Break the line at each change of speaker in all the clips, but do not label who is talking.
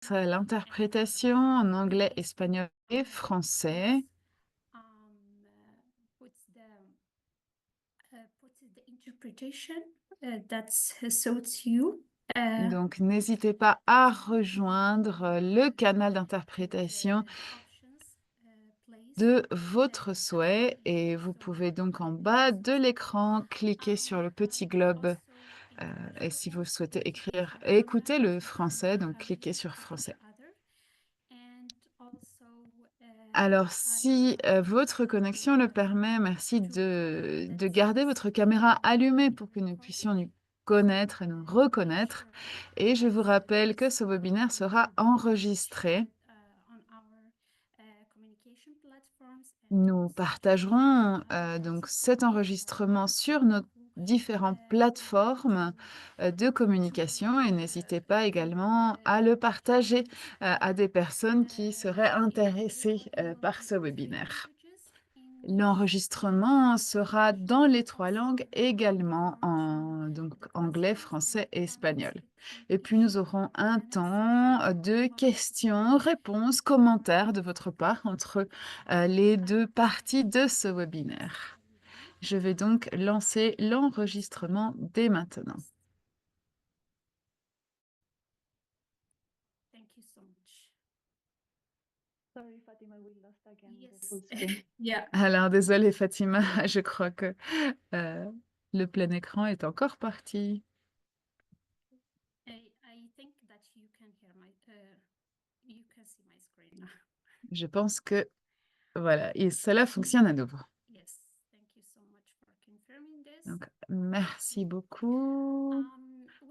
l'interprétation en anglais, espagnol et français.
Puts the interpretation that suits you.
Donc n'hésitez pas à rejoindre, le canal d'interprétation
Options place
de votre souhait et vous pouvez donc en bas de l'écran cliquer sur le petit globe, et si vous souhaitez écrire et écouter le français, donc cliquez sur français.
and also
Alors si, votre connexion le permet, merci de garder votre caméra allumée pour que nous puissions nous connaître et nous reconnaître et je vous rappelle que ce webinaire sera enregistré.
on our communication platforms
Nous partagerons, donc cet enregistrement sur nos différentes plateformes, de communication et n'hésitez pas également à le partager, à des personnes qui seraient intéressées, par ce webinaire. L'enregistrement sera dans les 3 langues également en donc anglais, français et espagnol. Et puis nous aurons un temps de questions, réponses, commentaires de votre part entre, les 2 parties de ce webinaire. Je vais donc lancer l'enregistrement dès maintenant.
Thank you so much.
Sorry, Fatima, we lost again the
Yes.
full screen.
Yeah.
Alors désolée Fatima, je crois que, le plein écran est encore parti.
I think that you can hear my you can see my screen now.
Je pense que voilà et cela fonctionne à nouveau.
Yes. Thank you so much for confirming this.
Donc merci beaucoup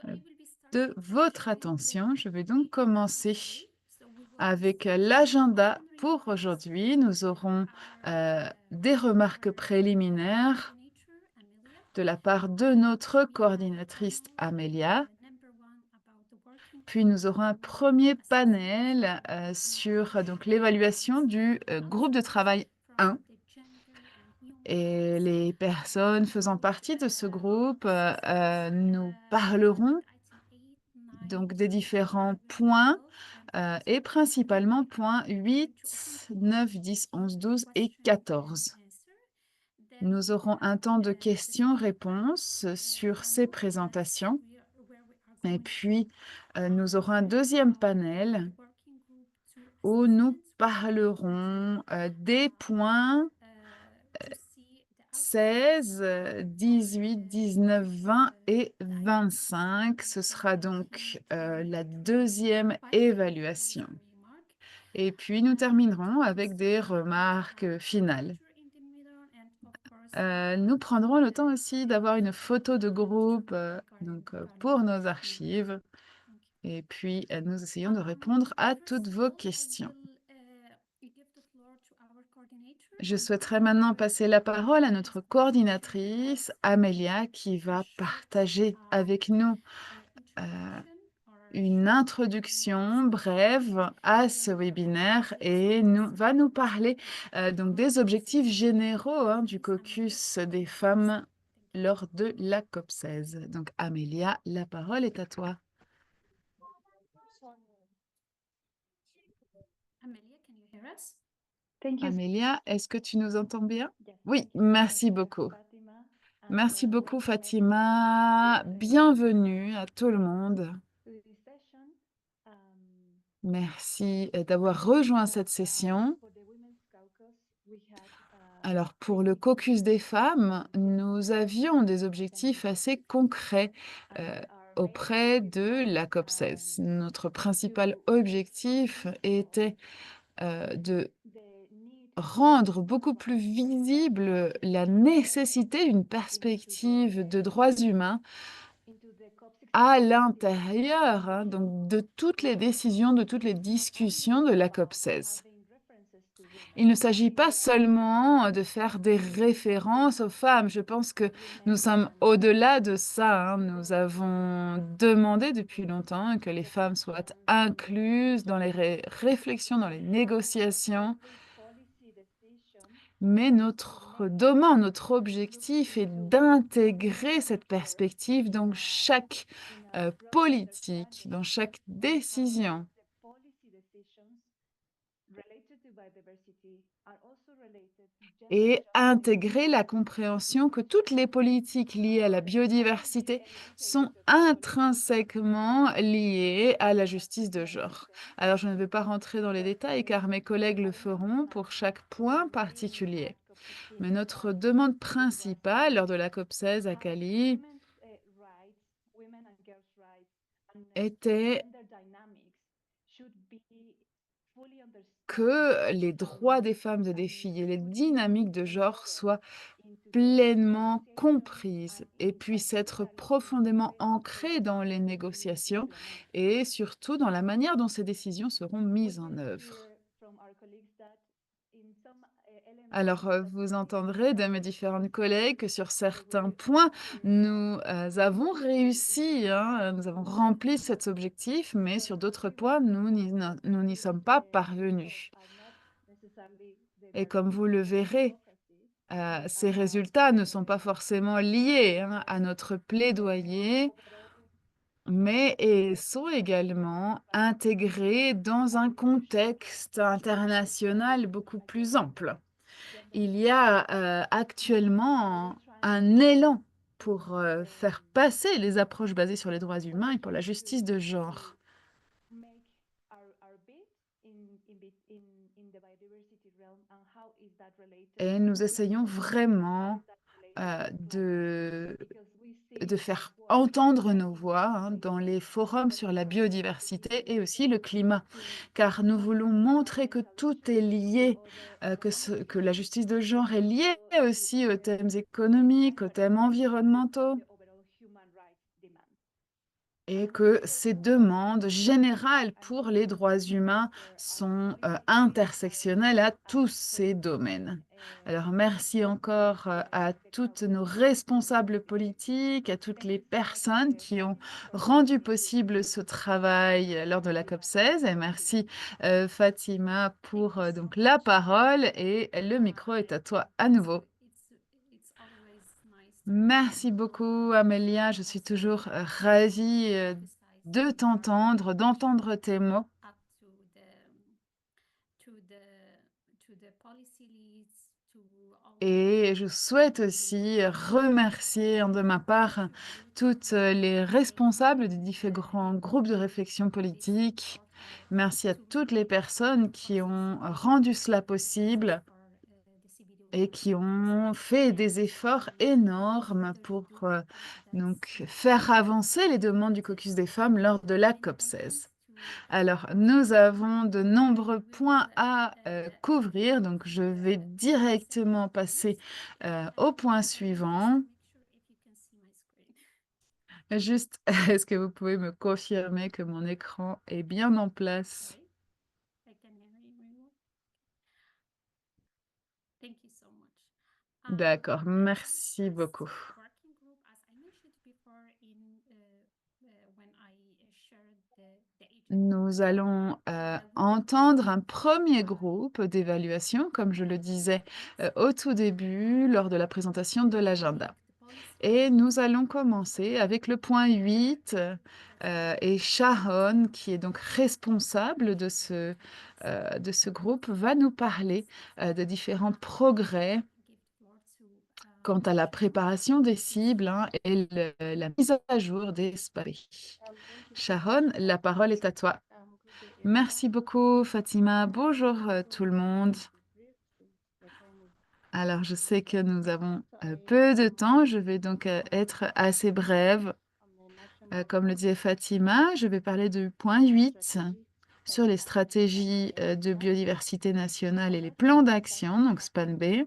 I will be
de
starting by
votre
showing
attention. Je vais
the
donc
agenda for
commencer
today. So we will
avec
start
l'agenda
with
pour
some
aujourd'hui. Nous aurons, des remarques préliminaires
coordinator Amelia.
de la part de notre coordinatrice Amélia.
Number one about the working
Puis nous aurons un premier panel, sur donc l'évaluation du, groupe de travail 1
the gender and human
et les personnes faisant partie de ce groupe, nous parleront
item 8, 9,
donc des différents points, et principalement points 8, 9, 10, 11, 12 et 14. Nous aurons un temps de questions-réponses sur ces présentations et puis, nous aurons un deuxième panel où nous parlerons, des points 16, 18, 19, 20 et 25. Ce sera donc, la deuxième évaluation. Et puis nous terminerons avec des remarques, finales. Nous prendrons le temps aussi d'avoir une photo de groupe, donc, pour nos archives et puis, nous essayons de répondre à toutes vos questions. Je souhaiterais maintenant passer la parole à notre coordinatrice Amélia qui va partager avec nous, heu, une introduction brève à ce webinaire et va nous parler, donc des objectifs généraux, hein, du caucus des femmes lors de la COP16. Donc Amélia, la parole est à toi.
Amelia, can you hear us?
Thank you.
Amélia, est-ce que tu nous entends bien?
Yes,
Oui,
thank you so
merci
much,
beaucoup.
Fatima, and
Merci beaucoup
welcome everyone
Fatima. Bienvenue à tout le monde.
to this session.
Merci, d'avoir rejoint cette session.
For the Women's Caucus, we had,
Alors pour le caucus des femmes, nous avions des objectifs assez concrets, heu, auprès de la COP16. Notre principal objectif était, de
the need
rendre beaucoup plus visible la nécessité d'une perspective de droits humains
into the COP16
à
agenda
l'intérieur, hein, donc de toutes les décisions, de toutes les discussions de la COP16.
having references to women.
Il ne s'agit pas seulement de faire des références aux femmes. Je pense que nous sommes au-delà de ça, hein. Nous avons demandé depuis longtemps que les femmes soient incluses dans les réflexions, dans les négociations.
Every policy decision
Mais notre demande, notre objectif est d'intégrer cette perspective dans chaque,
in a broader
politique,
perspective
dans chaque
with how
décision.
the related to biodiversity are also related to gender
et
justice.
intégrer la compréhension que toutes les politiques liées à la biodiversité sont intrinsèquement liées à la justice de genre. Alors, je ne vais pas rentrer dans les détails car mes collègues le feront pour chaque point particulier. Mais notre demande principale lors de la COP16 à Cali
Rights, women and girls' rights, and
était
gender dynamics should be fully understood
que les droits des femmes et des filles et les dynamiques de genre soient pleinement comprises et puissent être profondément ancrées dans les négociations et surtout dans la manière dont ces décisions seront mises en œuvre. Alors, vous entendrez de mes différentes collègues que sur certains points, nous, avons réussi, hein, nous avons rempli cet objectif, mais sur d'autres points, nous n'y sommes pas parvenus. Et comme vous le verrez, ces résultats ne sont pas forcément liés, hein, à notre plaidoyer, mais sont également intégrés dans un contexte international beaucoup plus ample. Il y a, actuellement un élan pour, faire passer les approches basées sur les droits humains et pour la justice de genre. Et nous essayons vraiment, de faire entendre nos voix, hein, dans les forums sur la biodiversité et aussi le climat. Car nous voulons montrer que tout est lié, que la justice de genre est liée aussi aux thèmes économiques, aux thèmes environnementaux et que ces demandes générales pour les droits humains sont, intersectionnelles à tous ces domaines. Alors merci encore, à toutes nos responsables politiques, à toutes les personnes qui ont rendu possible ce travail lors de la COP16 et merci, Fatima pour, donc la parole et le micro est à toi à nouveau.
It's always nice to
Merci beaucoup, Amélia. Je suis toujours ravie de t'entendre, d'entendre tes mots.
up to the to the policy leads, to all
Et je souhaite aussi remercier de ma part toutes les responsables des différents groupes de réflexion politique. Merci à toutes les personnes qui ont rendu cela possible et qui ont fait des efforts énormes pour donc faire avancer les demandes du caucus des femmes lors de la COP16. Alors, nous avons de nombreux points à couvrir, donc je vais directement passer au point suivant. Juste, est-ce que vous pouvez me confirmer que mon écran est bien en place?
I can hear you very well. Thank you so much.
D'accord, merci
As
beaucoup.
working group, as I mentioned before when I shared the agenda,
Nous allons entendre un premier groupe d'évaluation, comme je le disais au tout début, lors de la présentation de l'agenda. Et nous allons commencer avec le point 8 et Sharon, qui est donc responsable de ce groupe, va nous parler de différents progrès
give the floor to
quant à la préparation des cibles, hein, et la mise à jour des SPARI. Sharon, la parole est à toi. Merci beaucoup, Fatima. Bonjour tout le monde. Alors, je sais que nous avons peu de temps. Je vais donc être assez brève. Comme le disait Fatima, je vais parler du point 8 sur les stratégies de biodiversité nationale et les plans d'action, donc SPAN B.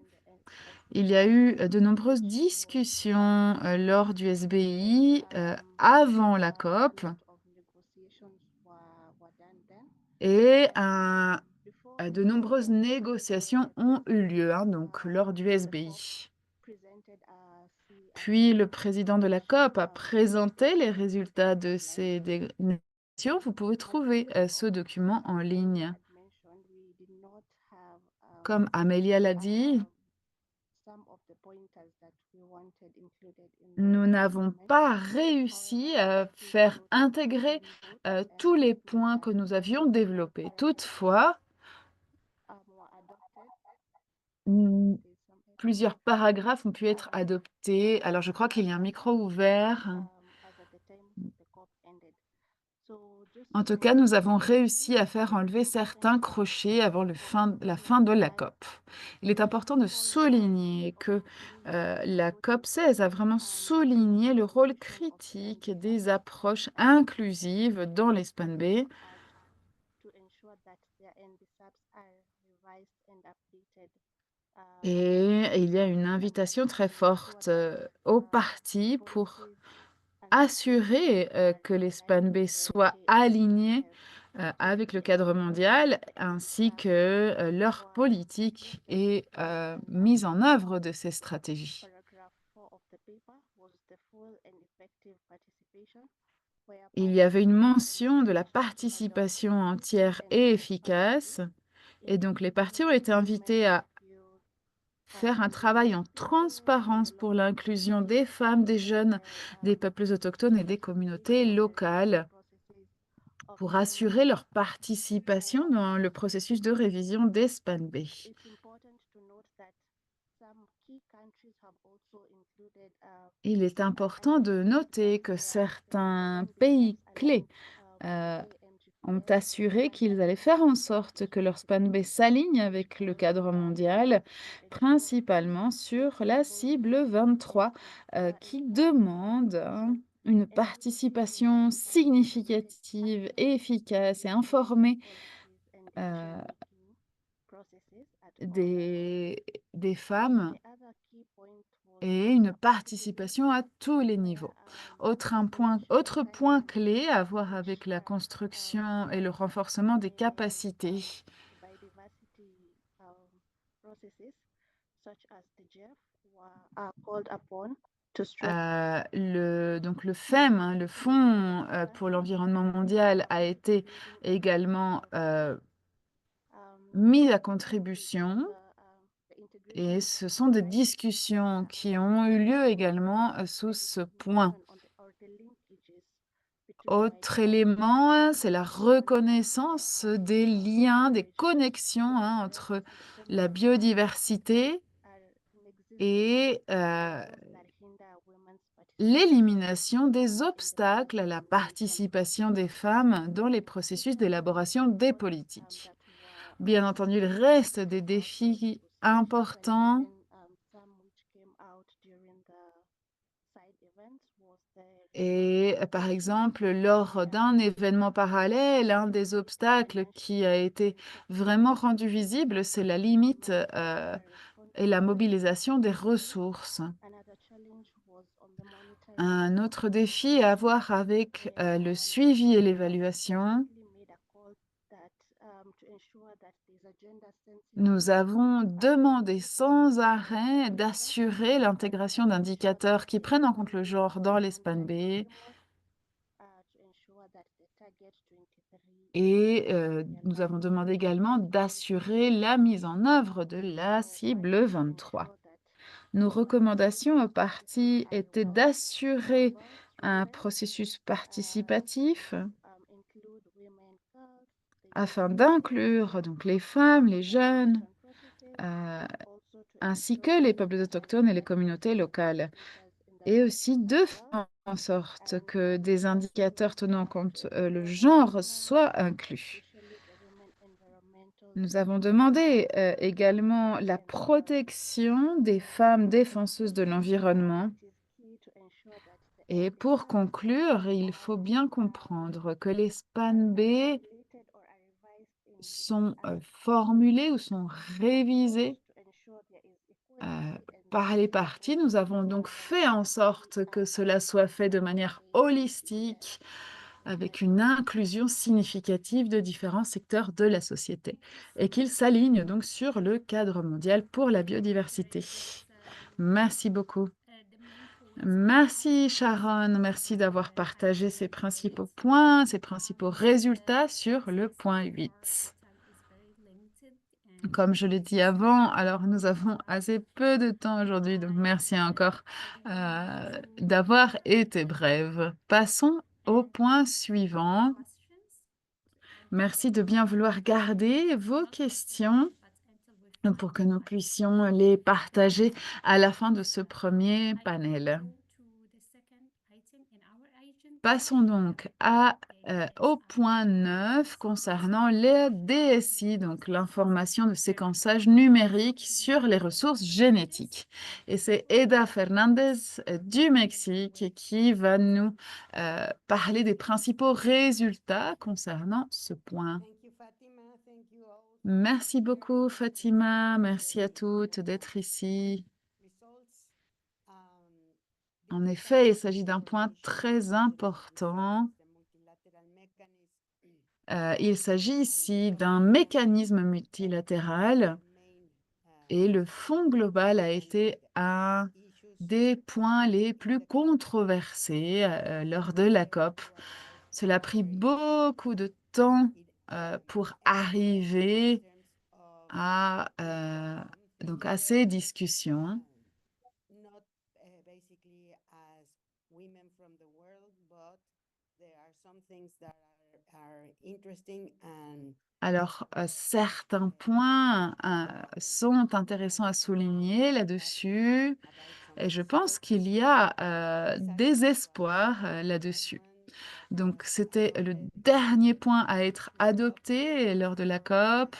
Il y a eu de nombreuses discussions lors du SBI avant la COP et de nombreuses négociations ont eu lieu, hein, donc lors du SBI. Puis le président de la COP a présenté les résultats de ces négociations. Vous pouvez trouver ce document en ligne. Comme Amélia l'a dit, nous n'avons pas réussi à faire intégrer tous les points que nous avions développés. Toutefois, Mmh, plusieurs paragraphes ont pu être adoptés. Alors je crois qu'il y a un micro ouvert. En tout cas, nous avons réussi à faire enlever certains crochets avant la fin de la COP. Il est important de souligner que la COP 16 a vraiment souligné le rôle critique des approches inclusives dans l'Espan B. Et il y a une invitation très forte aux partis pour assurer que l'Espan B soit aligné avec le cadre mondial ainsi que leur politique et mise en œuvre de ces stratégies. Il y avait une mention de la participation entière et efficace, et donc les partis ont été invités à faire un travail en transparence pour l'inclusion des femmes, des jeunes, des peuples autochtones et des communautés locales pour assurer leur participation dans le processus de révision des SPAN B. Il est important de noter que certains pays clés euh, ont assuré qu'ils allaient faire en sorte que leur SPAN B s'aligne avec le cadre mondial, principalement sur la cible 23, qui demande une participation significative et efficace et informée euh, des, des femmes et une participation à tous les niveaux. Autre point clé à voir avec la construction et le renforcement des capacités. Donc le FEM, hein, le Fonds pour l'environnement mondial, a été également mis à contribution. Et ce sont des discussions qui ont eu lieu également sous ce point. Autre élément, c'est la reconnaissance des liens, des connexions entre la biodiversité et l'élimination des obstacles à la participation des femmes dans les processus d'élaboration des politiques. Bien entendu, il reste des défis importants. Et par exemple, lors d'un événement parallèle, un des obstacles qui a été vraiment rendu visible, c'est la limite et la mobilisation des ressources. Un autre défi à voir avec le suivi et l'évaluation. Nous avons demandé sans arrêt d'assurer l'intégration d'indicateurs qui prennent en compte le genre dans l'Espan B. Et nous avons demandé également d'assurer la mise en œuvre de la cible 23. Nos recommandations aux parties étaient d'assurer un processus participatif afin d'inclure donc les femmes, les jeunes, ainsi que les peuples autochtones et les communautés locales. Et aussi de faire en sorte que des indicateurs tenant compte le genre soient inclus. Nous avons demandé également la protection des femmes défenseuses de l'environnement. Et pour conclure, il faut bien comprendre que les SPAN B sont formulés ou sont révisés par les parties. Nous avons donc fait en sorte que cela soit fait de manière holistique, avec une inclusion significative de différents secteurs de la société, et qu'ils s'alignent donc sur le cadre mondial pour la biodiversité. Merci beaucoup. Merci Sharon, merci d'avoir partagé ces principaux points, ces principaux résultats sur le point 8. Comme je l'ai dit avant, alors nous avons assez peu de temps aujourd'hui, donc merci encore d'avoir été brève. Passons au point suivant. Merci de bien vouloir garder vos questions pour que nous puissions les partager à la fin de ce premier panel. Passons donc au point 9 concernant les DSI, donc l'information de séquençage numérique sur les ressources génétiques. Et c'est Eda Fernandez du Mexique qui va nous parler des principaux résultats concernant ce point. Merci beaucoup, Fatima. Merci à toutes d'être ici. En effet, il s'agit d'un point très important. Il s'agit ici d'un mécanisme multilatéral et le Fonds global a été un des points les plus controversés lors de la COP. Cela a pris beaucoup de temps pour arriver à, donc à ces discussions. Alors, certains points sont intéressants à souligner là-dessus et je pense qu'il y a des espoirs là-dessus. Donc, c'était le dernier point à être adopté lors de la COP.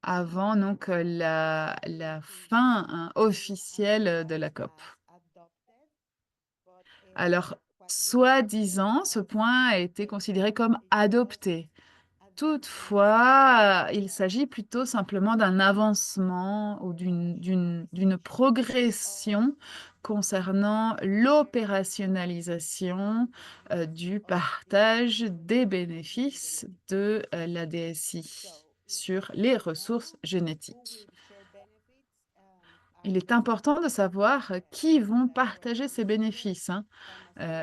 Avant donc la fin officielle de la COP. Alors, soi-disant, ce point a été considéré comme adopté. Toutefois, il s'agit plutôt simplement d'un avancement ou d'une progression concernant l'opérationnalisation du partage des bénéfices de la DSI sur les ressources génétiques. Il est important de savoir qui vont partager ces bénéfices, hein,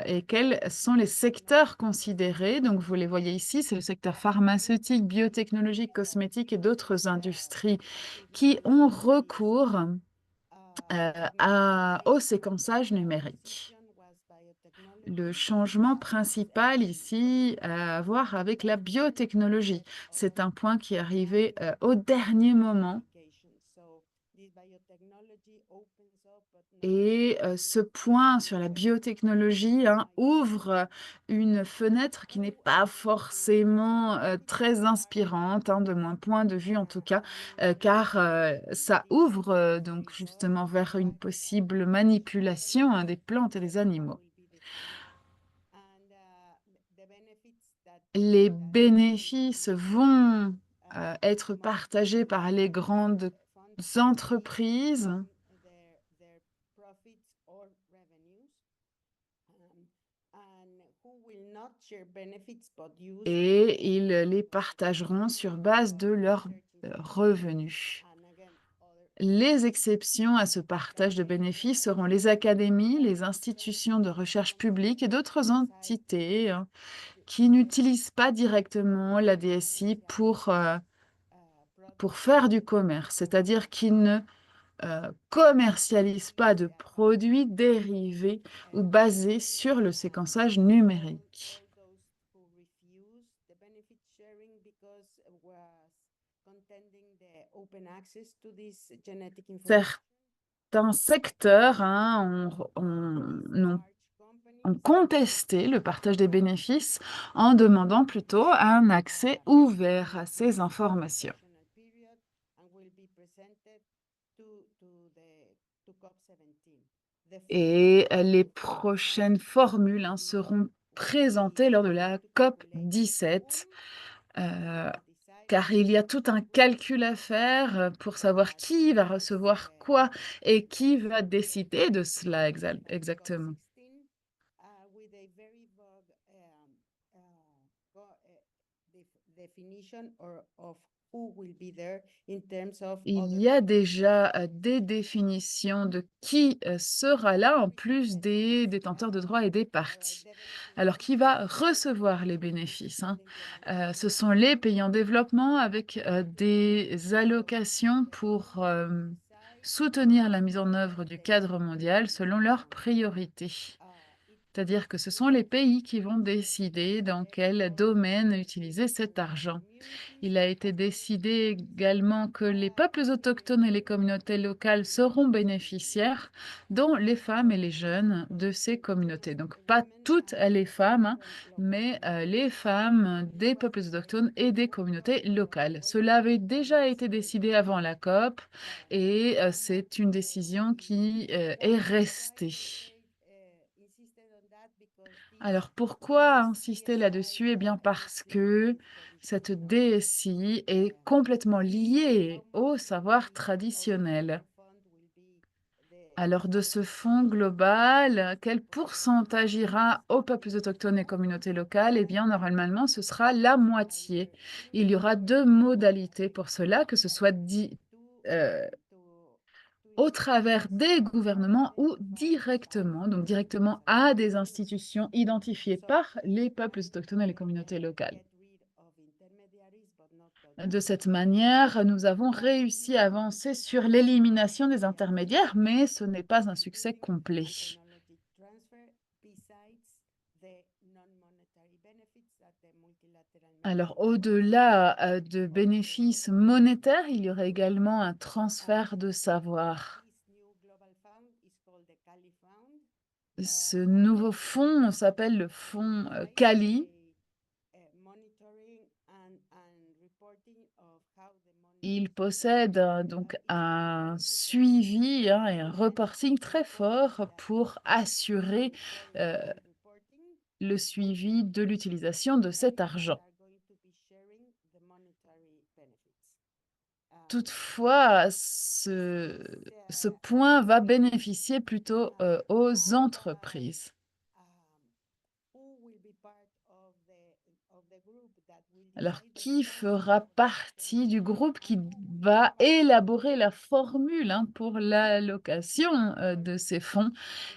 et quels sont les secteurs considérés. Donc, vous les voyez ici, c'est le secteur pharmaceutique, biotechnologique, cosmétique et d'autres industries qui ont recours au séquençage numérique. Le changement principal ici a à voir avec la biotechnologie. C'est un point qui est arrivé au dernier moment. Et ce point sur la biotechnologie, hein, ouvre une fenêtre qui n'est pas forcément très inspirante, hein, de mon point de vue en tout cas, car ça ouvre donc justement vers une possible manipulation, hein, des plantes et des animaux. Les bénéfices vont être partagés par les grandes entreprises. Et ils les partageront sur base de leurs revenus. Les exceptions à ce partage de bénéfices seront les académies, les institutions de recherche publique et d'autres entités, hein, qui n'utilisent pas directement la DSI pour faire du commerce, c'est-à-dire qui ne commercialisent pas de produits dérivés ou basés sur le séquençage numérique. Certains secteurs, hein, ont contesté le partage des bénéfices en demandant plutôt un accès ouvert à ces informations. Et les prochaines formules, hein, seront présentées lors de la COP 17, car il y a tout un calcul à faire pour savoir qui va recevoir quoi et qui va décider de cela exactement. Il y a déjà des définitions de qui sera là, en plus des détenteurs de droits et des parties. Alors, qui va recevoir les bénéfices, hein? Ce sont les pays en développement avec des allocations pour soutenir la mise en œuvre du cadre mondial selon leurs priorités. C'est-à-dire que ce sont les pays qui vont décider dans quel domaine utiliser cet argent. Il a été décidé également que les peuples autochtones et les communautés locales seront bénéficiaires, dont les femmes et les jeunes de ces communautés. Donc pas toutes les femmes, hein, mais les femmes des peuples autochtones et des communautés locales. Cela avait déjà été décidé avant la COP et c'est une décision qui est restée. Alors pourquoi insister là-dessus? Eh bien parce que cette DSI est complètement liée au savoir traditionnel. Alors de ce fonds global, quel pourcentage ira aux peuples autochtones et communautés locales? Eh bien normalement ce sera la moitié. Il y aura 2 modalités pour cela, que ce soit dit, au travers des gouvernements ou directement, donc directement à des institutions identifiées par les peuples autochtones et les communautés locales. De cette manière, nous avons réussi à avancer sur l'élimination des intermédiaires, mais ce n'est pas un succès complet. Alors, au-delà de bénéfices monétaires, il y aurait également un transfert de savoir. Ce nouveau fonds s'appelle le fonds Cali. Il possède donc un suivi, hein, et un reporting très fort pour assurer le suivi de l'utilisation de cet argent. Toutefois, ce point va bénéficier plutôt aux entreprises. Alors, qui fera partie du groupe qui va élaborer la formule, hein, pour l'allocation de ces fonds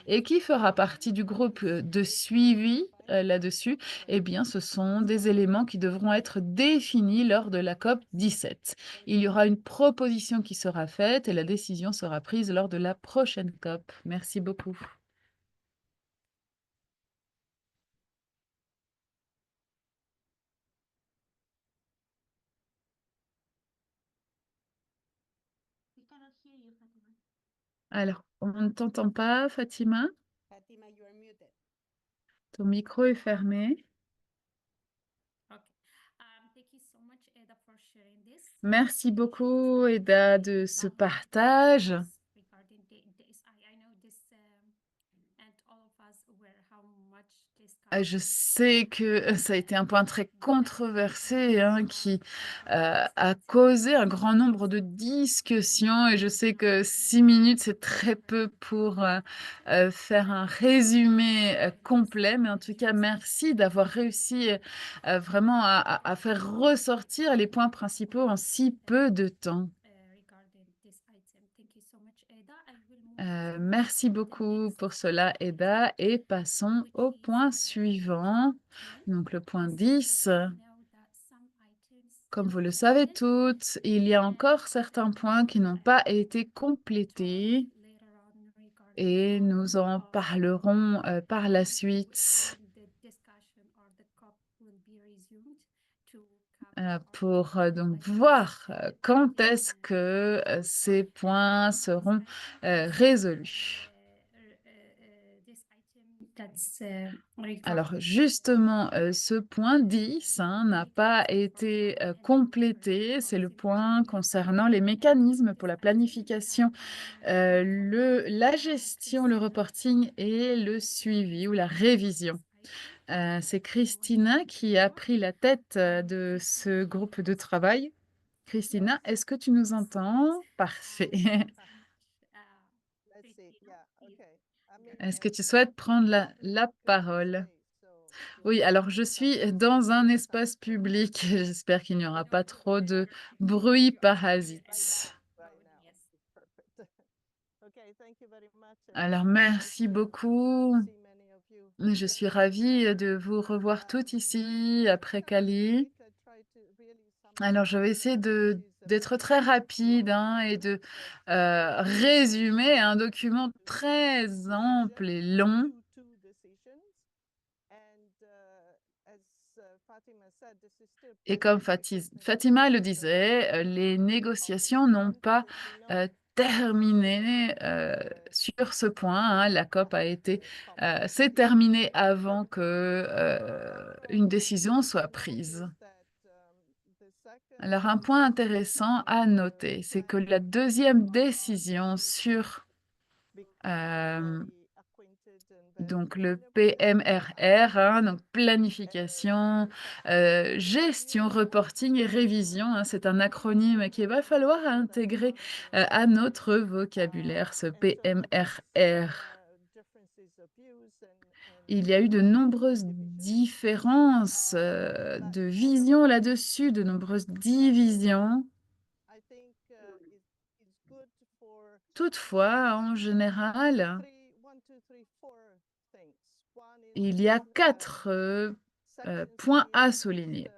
et qui fera partie du groupe de suivi là-dessus? Eh bien, ce sont des éléments qui devront être définis lors de la COP 17. Il y aura une proposition qui sera faite et la décision sera prise lors de la prochaine COP. Merci beaucoup.
We cannot hear you, Fatima.
Alors, on ne t'entend pas, Fatima? Ton micro est fermé.
Okay. Thank you so much, Ada, for sharing this.
Merci beaucoup, Eda, de ce partage.
Regarding this, I know this, and all of us aware how much this
Je sais que ça a été un point très controversé, hein, qui a causé un grand nombre de discussions et je sais que 6 minutes, c'est très peu pour faire un résumé complet. Mais en tout cas, merci d'avoir réussi vraiment à faire ressortir les points principaux en si peu de temps.
regarding this item. Thank you so much, Ada. I will move
Merci
to the
beaucoup
next
pour cela, Eda, et passons
which
au
is,
point suivant.
10.
Donc le point
As
10.
you know that some items
Comme vous le
still
savez
open,
toutes, il y a encore certains points qui n'ont pas été
talk
complétés
later on regarding
et
how
nous en parlerons par la suite
when the discussion or the COP will be resumed to
pour donc voir quand est-ce que ces points seront résolus.
this item that's
Alors
regarding
justement, ce point 10, hein, n'a pas été complété. C'est le point concernant les mécanismes pour la planification, la gestion, le reporting et le suivi ou la révision. C'est Christina qui a pris la tête de ce groupe de travail. Christina, est-ce que tu nous entends? Parfait. Est-ce que tu souhaites prendre la parole? Oui, alors je suis dans un espace public. J'espère qu'il n'y aura pas trop de bruit parasite. Alors merci beaucoup. Je suis ravie de vous revoir toutes ici après Cali. Alors je vais essayer d'être très rapide, hein, et de résumer un document très ample et long. Et comme Fatima le disait, les négociations n'ont pas, terminé, sur ce point, hein. La COP s'est terminée avant que, une décision soit prise. Alors un point intéressant à noter, c'est que la deuxième décision sur, hem donc le PMRR, hein, donc planification, gestion, reporting et révision, hein, c'est un acronyme qu'il va falloir intégrer, à notre vocabulaire, ce PMRR. Il y a eu de nombreuses différences, de vision là-dessus, de nombreuses divisions. Toutefois, en général, il y a 4 points à souligner.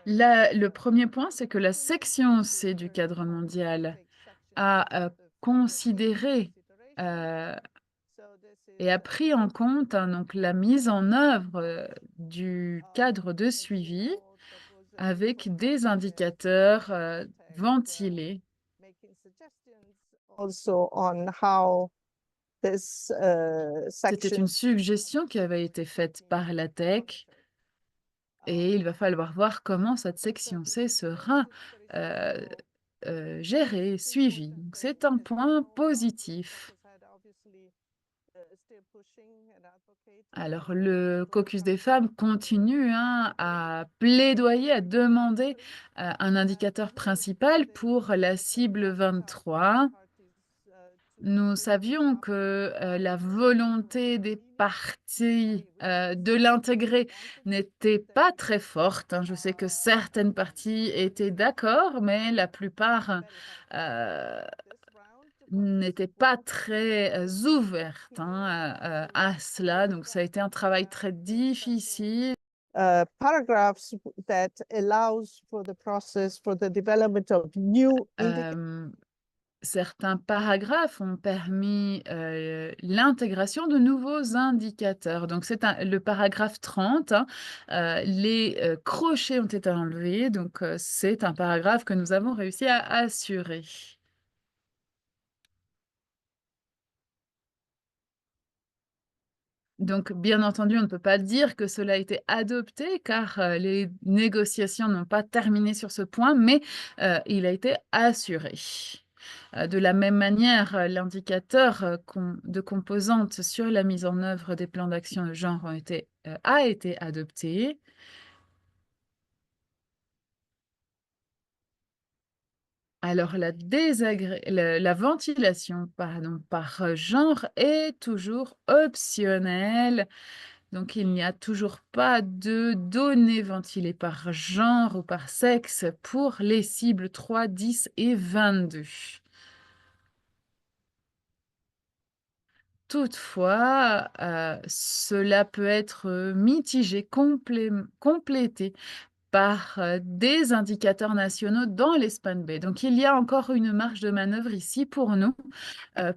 Le premier point, c'est que la section C du cadre mondial a, considéré, heu et a pris en compte, hein, donc la mise en œuvre, du cadre de suivi avec des indicateurs, ventilés.
Also on how this
C'était
section
une suggestion qui avait été faite par la tech et il va falloir voir comment cette section C sera, heu gérée, suivie. Donc c'est un point positif. Alors le caucus des femmes continue, hein, à plaidoyer, à demander, un indicateur principal pour la cible 23. Nous savions que, la volonté des parties, de l'intégrer n'était pas très forte, hein. Je sais que certaines parties étaient d'accord, mais la plupart, heu, n'étaient pas très, ouvertes, hein, à cela. Donc ça a été un travail très difficile.
paragraphs that allows for the process for the development of new
Hem Certains paragraphes ont permis, l'intégration de nouveaux indicateurs. Donc c'est le paragraphe 30, hein, les, crochets ont été enlevés, donc c'est un paragraphe que nous avons réussi à assurer. Donc bien entendu, on ne peut pas dire que cela a été adopté car, les négociations n'ont pas terminé sur ce point, mais, il a été assuré. De la même manière, l'indicateur, de composantes sur la mise en œuvre des plans d'action de genre a été adopté. Alors la ventilation, pardon, par, genre est toujours optionnelle. Donc il n'y a toujours pas de données ventilées par genre ou par sexe pour les cibles 3, 10 et 22. Toutefois, cela peut être, mitigé, complété par, des indicateurs nationaux dans les span bay. Donc il y a encore une marge de manœuvre ici pour nous,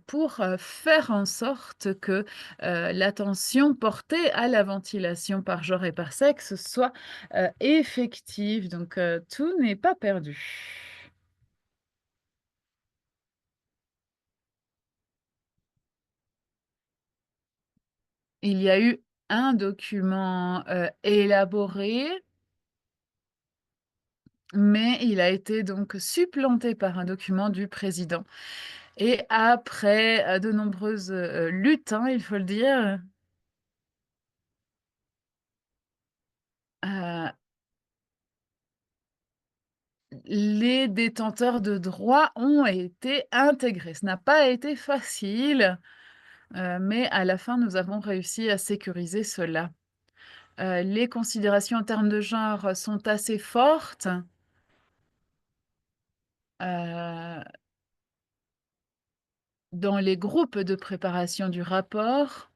pour, faire en sorte que, l'attention portée à la ventilation par genre et par sexe soit, effective. Donc, tout n'est pas perdu. Il y a eu un document, élaboré, mais il a été donc supplanté par un document du président et après, de nombreuses, luttes, hein, il faut le dire, les détenteurs de droits ont été intégrés. Ce n'a pas été facile, mais à la fin, nous avons réussi à sécuriser cela. Les considérations en termes de genre sont assez fortes. Heu, dans les groupes de préparation du rapport,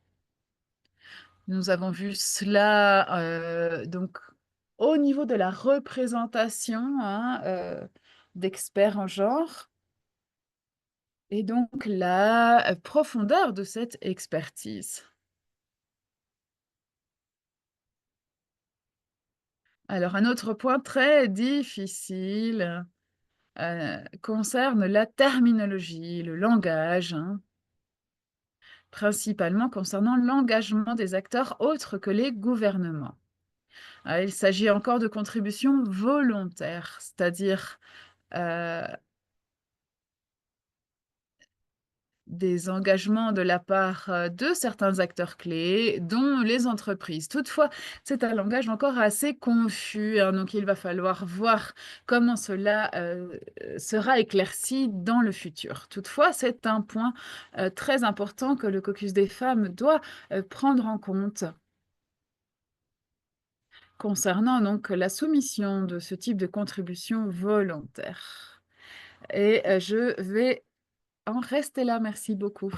nous avons vu cela, donc au niveau de la représentation, hein, d'experts en genre. Et donc la, profondeur de cette expertise. Alors un autre point très difficile, concerne la terminologie, le langage, hein, principalement concernant l'engagement des acteurs autres que les gouvernements. Il s'agit encore de contributions volontaires, c'est-à-dire, heu, des engagements de la part, de certains acteurs clés, dont les entreprises. Toutefois, c'est un langage encore assez confus, hein, donc il va falloir voir comment cela, sera éclairci dans le futur. Toutefois, c'est un point, très important que le caucus des femmes doit, prendre en compte concernant donc la soumission de ce type de contribution volontaire et je vais en rester là. Merci beaucoup.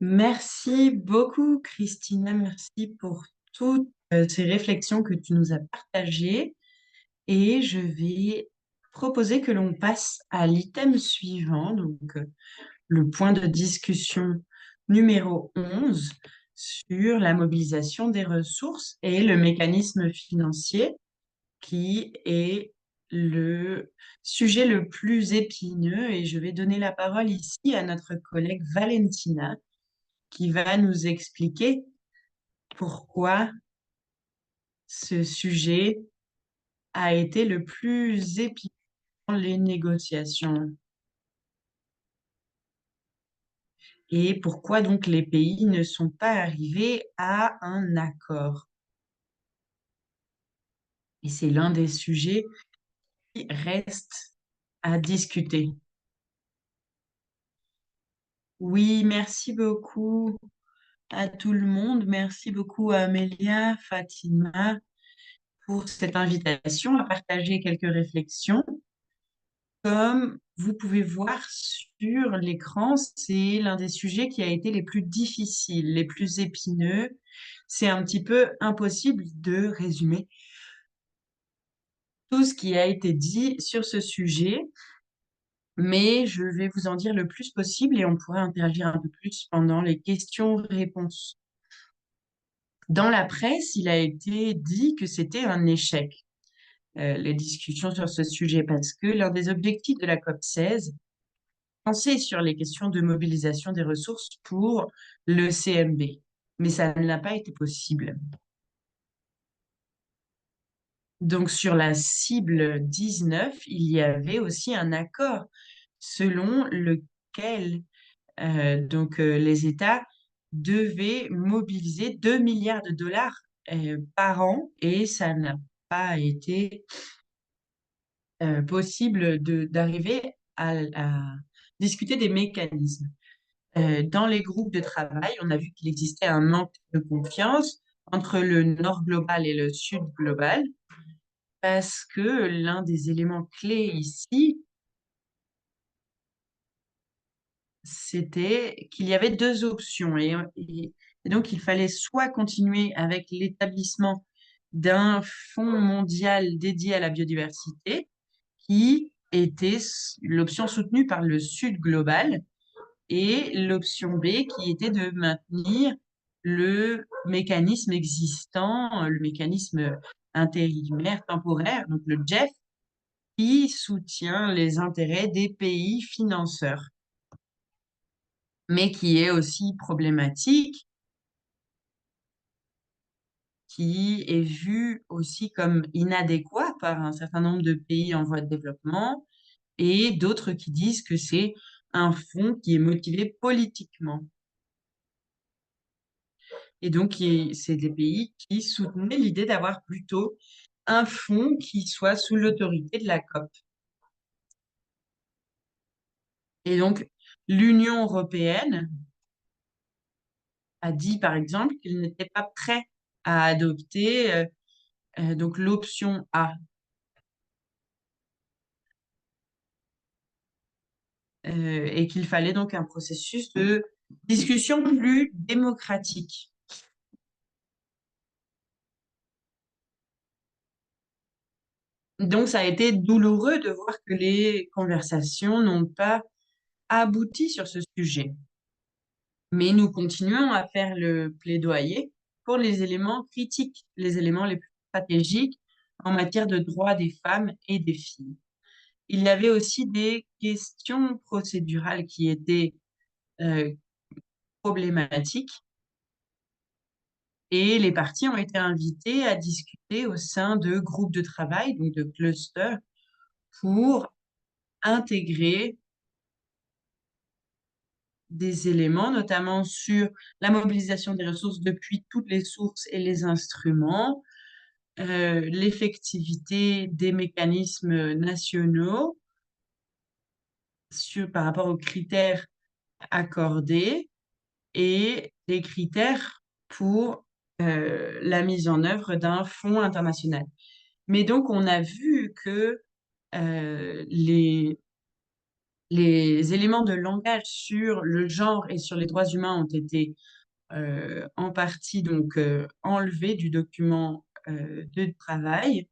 Merci beaucoup, Christina. Merci pour toutes ces réflexions que tu nous as partagées. Et je vais proposer que l'on passe à l'item suivant, donc le point de discussion numéro 11 sur la mobilisation des ressources et le mécanisme financier, qui est le sujet le plus épineux. Et je vais donner la parole ici à notre collègue Valentina, qui va nous expliquer pourquoi ce sujet a été le plus épineux dans les négociations et pourquoi donc les pays ne sont pas arrivés à un accord. Et c'est l'un des sujets qui reste à discuter. Oui, merci beaucoup à tout le monde. Merci beaucoup à Amélia, Fatima, pour cette invitation à partager quelques réflexions. Comme vous pouvez voir sur l'écran, c'est l'un des sujets qui a été les plus difficiles, les plus épineux. C'est un petit peu impossible de résumer tout ce qui a été dit sur ce sujet, mais je vais vous en dire le plus possible et on pourra interagir un peu plus pendant les questions-réponses. Dans la presse, il a été dit que c'était un échec, les discussions sur ce sujet, parce que l'un des objectifs de la COP16, penser sur les questions de mobilisation des ressources pour le CMB, mais ça n'a pas été possible. Donc, sur la cible 19, il y avait aussi un accord selon lequel les États devaient mobiliser 2 milliards de dollars par an et ça n'a pas été possible d'arriver à discuter des mécanismes. Dans les groupes de travail, on a vu qu'il existait un manque de confiance entre le Nord global et le Sud global, parce que l'un des éléments clés ici, c'était qu'il y avait deux options. Et donc, il fallait soit continuer avec l'établissement d'un fonds mondial dédié à la biodiversité, qui était l'option soutenue par le Sud global, et l'option B qui était de maintenir le mécanisme existant, le mécanisme intérimaire temporaire, donc le GEF, qui soutient les intérêts des pays financeurs, mais qui est aussi problématique, qui est vu aussi comme inadéquat par un certain nombre de pays en voie de développement, et d'autres qui disent que c'est un fonds qui est motivé politiquement. Et donc, c'est des pays qui soutenaient l'idée d'avoir plutôt un fonds qui soit sous l'autorité de la COP. Et donc, l'Union européenne a dit, par exemple, qu'elle n'était pas prêt à adopter donc l'option A. Et qu'il fallait donc un processus de discussion plus démocratique. Donc, ça a été douloureux de voir que les conversations n'ont pas abouti sur ce sujet. Mais nous continuons à faire le plaidoyer pour les éléments critiques, les éléments les plus stratégiques en matière de droits des femmes et des filles. Il y avait aussi des questions procédurales qui étaient euh, problématiques et les parties ont été invitées à discuter au sein de groupes de travail, donc de clusters, pour intégrer des éléments, notamment sur la mobilisation des ressources depuis toutes les sources et les instruments, l'effectivité des mécanismes nationaux par rapport aux critères accordés et les critères pour la mise en œuvre d'un fonds international. Mais donc, on a vu que les éléments de langage sur le genre et sur les droits humains ont été en partie donc enlevés du document de travail.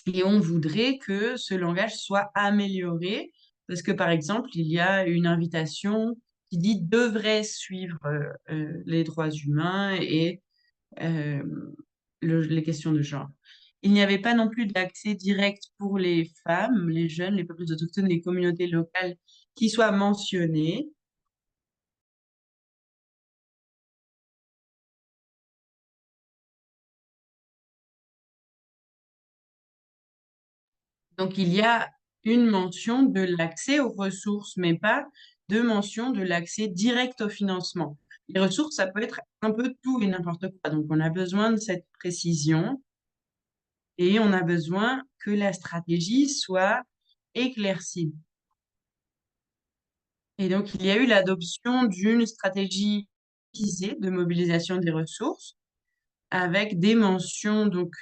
Et on voudrait que ce langage soit amélioré parce que, par exemple, il y a une invitation qui dit devrait suivre les droits humains et euh, les questions de genre. Il n'y avait pas non plus d'accès direct pour les femmes, les jeunes, les peuples autochtones, les communautés locales qui soient mentionnées. Donc, il y a une mention de l'accès aux ressources, mais pas de mention de l'accès direct au financement. Les ressources, ça peut être un peu tout et n'importe quoi. Donc, on a besoin de cette précision et on a besoin que la stratégie soit éclaircie. Et donc, il y a eu l'adoption d'une stratégie de mobilisation des ressources avec des mentions donc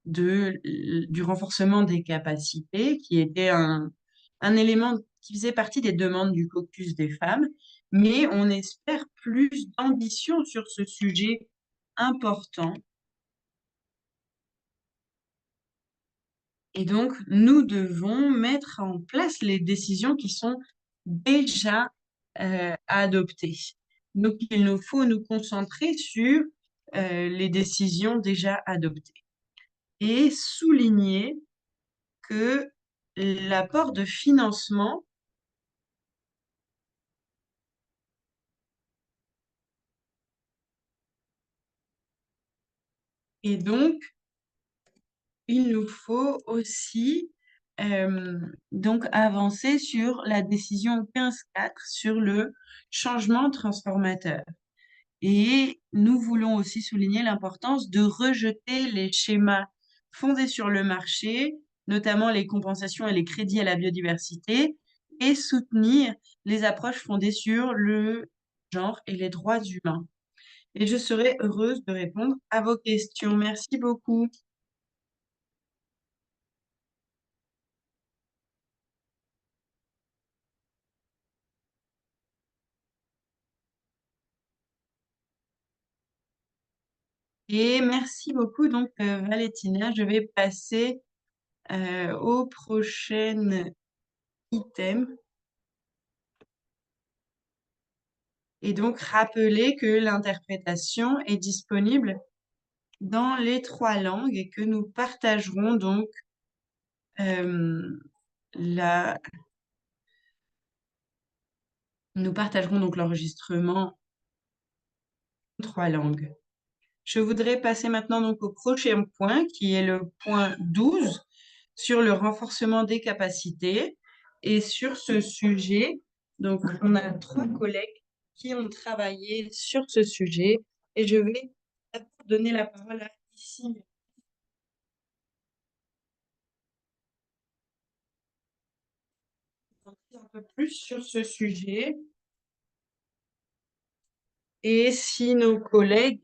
du renforcement des capacités, qui était un élément qui faisait partie des demandes du caucus des femmes, mais on espère plus d'ambition sur ce sujet important. Et donc, nous devons mettre en place les décisions qui sont déjà adoptées. Donc, il nous faut nous concentrer sur les décisions déjà adoptées et souligner que l'apport de financement et donc il nous faut aussi donc avancer sur la décision 15.4 sur le changement transformateur. Et nous voulons aussi souligner l'importance de rejeter les schémas fondés sur le marché, notamment les compensations et les crédits à la biodiversité, et soutenir les approches fondées sur le genre et les droits humains. Et je serai heureuse de répondre à vos questions. Merci beaucoup. Et merci beaucoup, donc, Valentina. Je vais passer au prochain item. Et donc, rappeler que l'interprétation est disponible dans les 3 langues et que nous partagerons donc la... nous partagerons donc l'enregistrement en 3 langues. Je voudrais passer maintenant donc au prochain point qui est le point 12 sur le renforcement des capacités. Et sur ce sujet, donc on a 3 collègues qui ont travaillé sur ce sujet et je vais donner la parole à ici un peu plus sur ce sujet. Et si nos collègues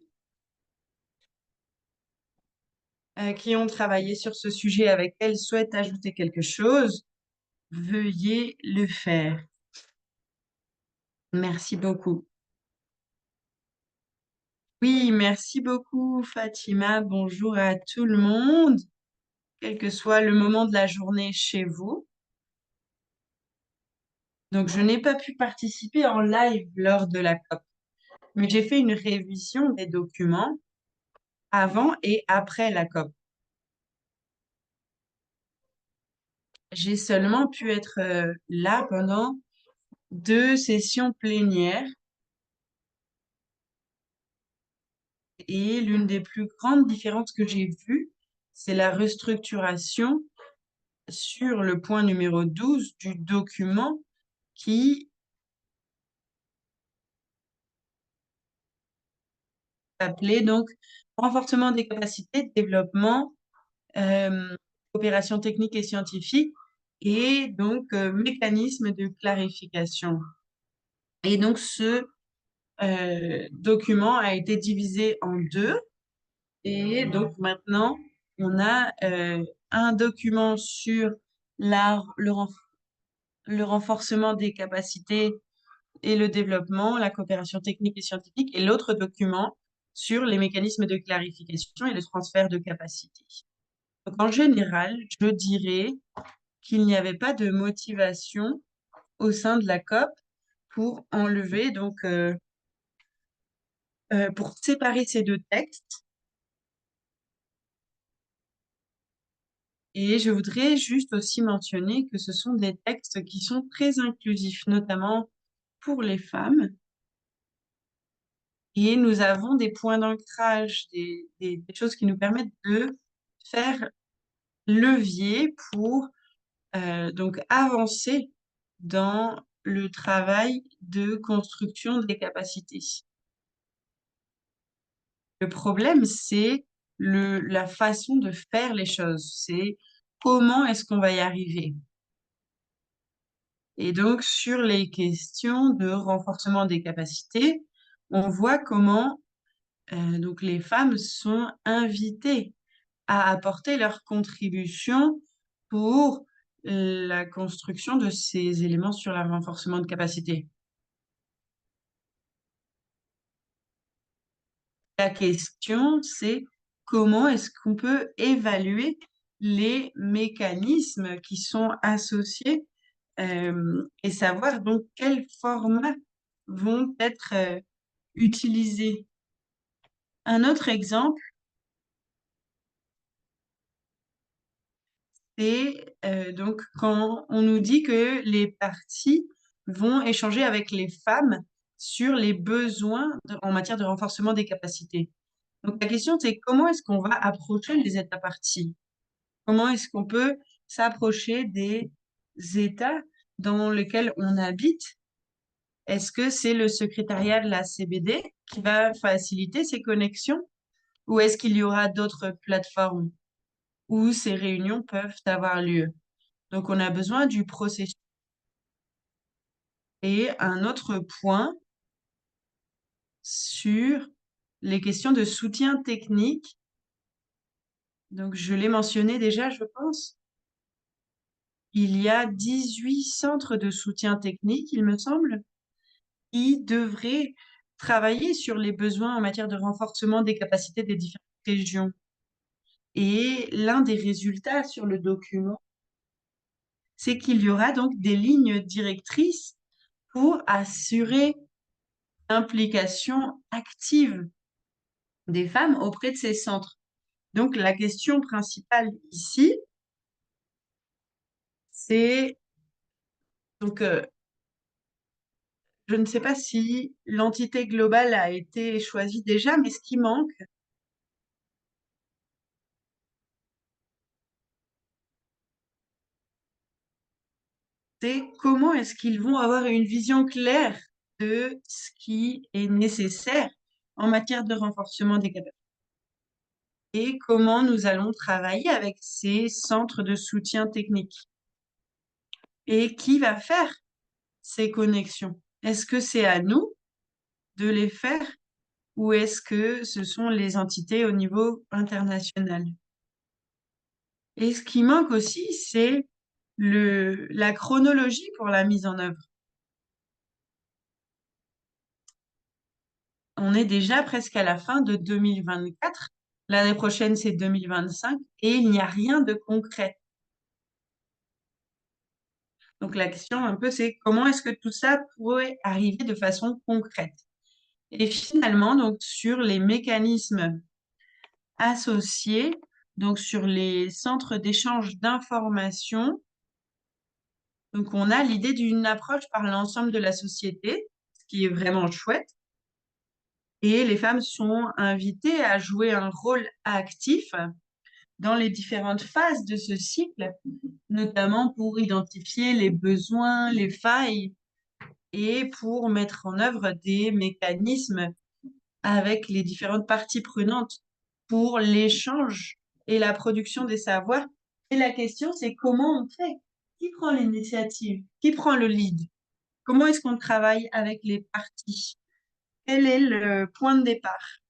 qui ont travaillé sur ce sujet avec elle souhaitent ajouter quelque chose, veuillez le faire. Merci beaucoup. Oui, merci beaucoup, Fatima. Bonjour à tout le monde. quel que soit le moment de la journée chez vous. Donc, je n'ai pas pu participer en live lors de la COP, mais j'ai fait une révision des documents avant et après la COP. J'ai seulement pu être là pendant 2 sessions plénières et l'une des plus grandes différences que j'ai vues, c'est la restructuration sur le point numéro 12 du document qui s'appelait donc renforcement des capacités, développement, coopération technique et scientifique et donc mécanisme de clarification. Et donc ce document a été divisé en 2 et donc maintenant on a un document sur le renforcement des capacités et le développement, la coopération technique et scientifique, et l'autre document sur les mécanismes de clarification et le transfert de capacités. Donc, en général, je dirais qu'il n'y avait pas de motivation au sein de la COP pour enlever, donc, pour séparer ces 2 textes. Et je voudrais juste aussi mentionner que ce sont des textes qui sont très inclusifs, notamment pour les femmes. Et nous avons des points d'ancrage, des choses qui nous permettent de faire levier pour donc avancer dans le travail de construction des capacités. Le problème, c'est la façon de faire les choses. C'est comment est-ce qu'on va y arriver? Et donc, sur les questions de renforcement des capacités, on voit comment donc les femmes sont invitées à apporter leur contribution pour la construction de ces éléments sur le renforcement de capacité. La question, c'est comment est-ce qu'on peut évaluer les mécanismes qui sont associés et savoir donc quels formats vont être utilisés. Un autre exemple, c'est donc quand on nous dit que les partis vont échanger avec les femmes sur les besoins en matière de renforcement des capacités. Donc la question, c'est comment est-ce qu'on va approcher les États parties? Comment est-ce qu'on peut s'approcher des États dans lesquels on habite? Est-ce que c'est le secrétariat de la CBD qui va faciliter ces connexions? Ou est-ce qu'il y aura d'autres plateformes où ces réunions peuvent avoir lieu? Donc, on a besoin du processus. Et un autre point sur les questions de soutien technique. Donc, je l'ai mentionné déjà, je pense. Il y a 18 centres de soutien technique, il me semble, qui devraient travailler sur les besoins en matière de renforcement des capacités des différentes régions. Et l'un des résultats sur le document, c'est qu'il y aura donc des lignes directrices pour assurer l'implication active des femmes auprès de ces centres. Donc, la question principale ici, c'est donc je ne sais pas si l'entité globale a été choisie déjà, mais ce qui manque, c'est comment est-ce qu'ils vont avoir une vision claire de ce qui est nécessaire en matière de renforcement des capacités et comment nous allons travailler avec ces centres de soutien technique. Et qui va faire ces connexions? Est-ce que c'est à nous de les faire ou est-ce que ce sont les entités au niveau international? Et ce qui manque aussi, c'est la chronologie pour la mise en œuvre. On est déjà presque à la fin de 2024 L'année prochaine, c'est 2025 et il n'y a rien de concret. Donc la question un peu, c'est comment est-ce que tout ça pourrait arriver de façon concrète? Et finalement, donc sur les mécanismes associés, donc sur les centres d'échange d'informations, donc on a l'idée d'une approche par l'ensemble de la société, ce qui est vraiment chouette. Et les femmes sont invitées à jouer un rôle actif dans les différentes phases de ce cycle, notamment pour identifier les besoins, les failles et pour mettre en œuvre des mécanismes avec les différentes parties prenantes pour l'échange et la production des savoirs. Et la question, c'est comment on fait? Qui prend l'initiative? Qui prend le lead? Comment est-ce qu'on travaille avec les parties? Quel est le point de départ?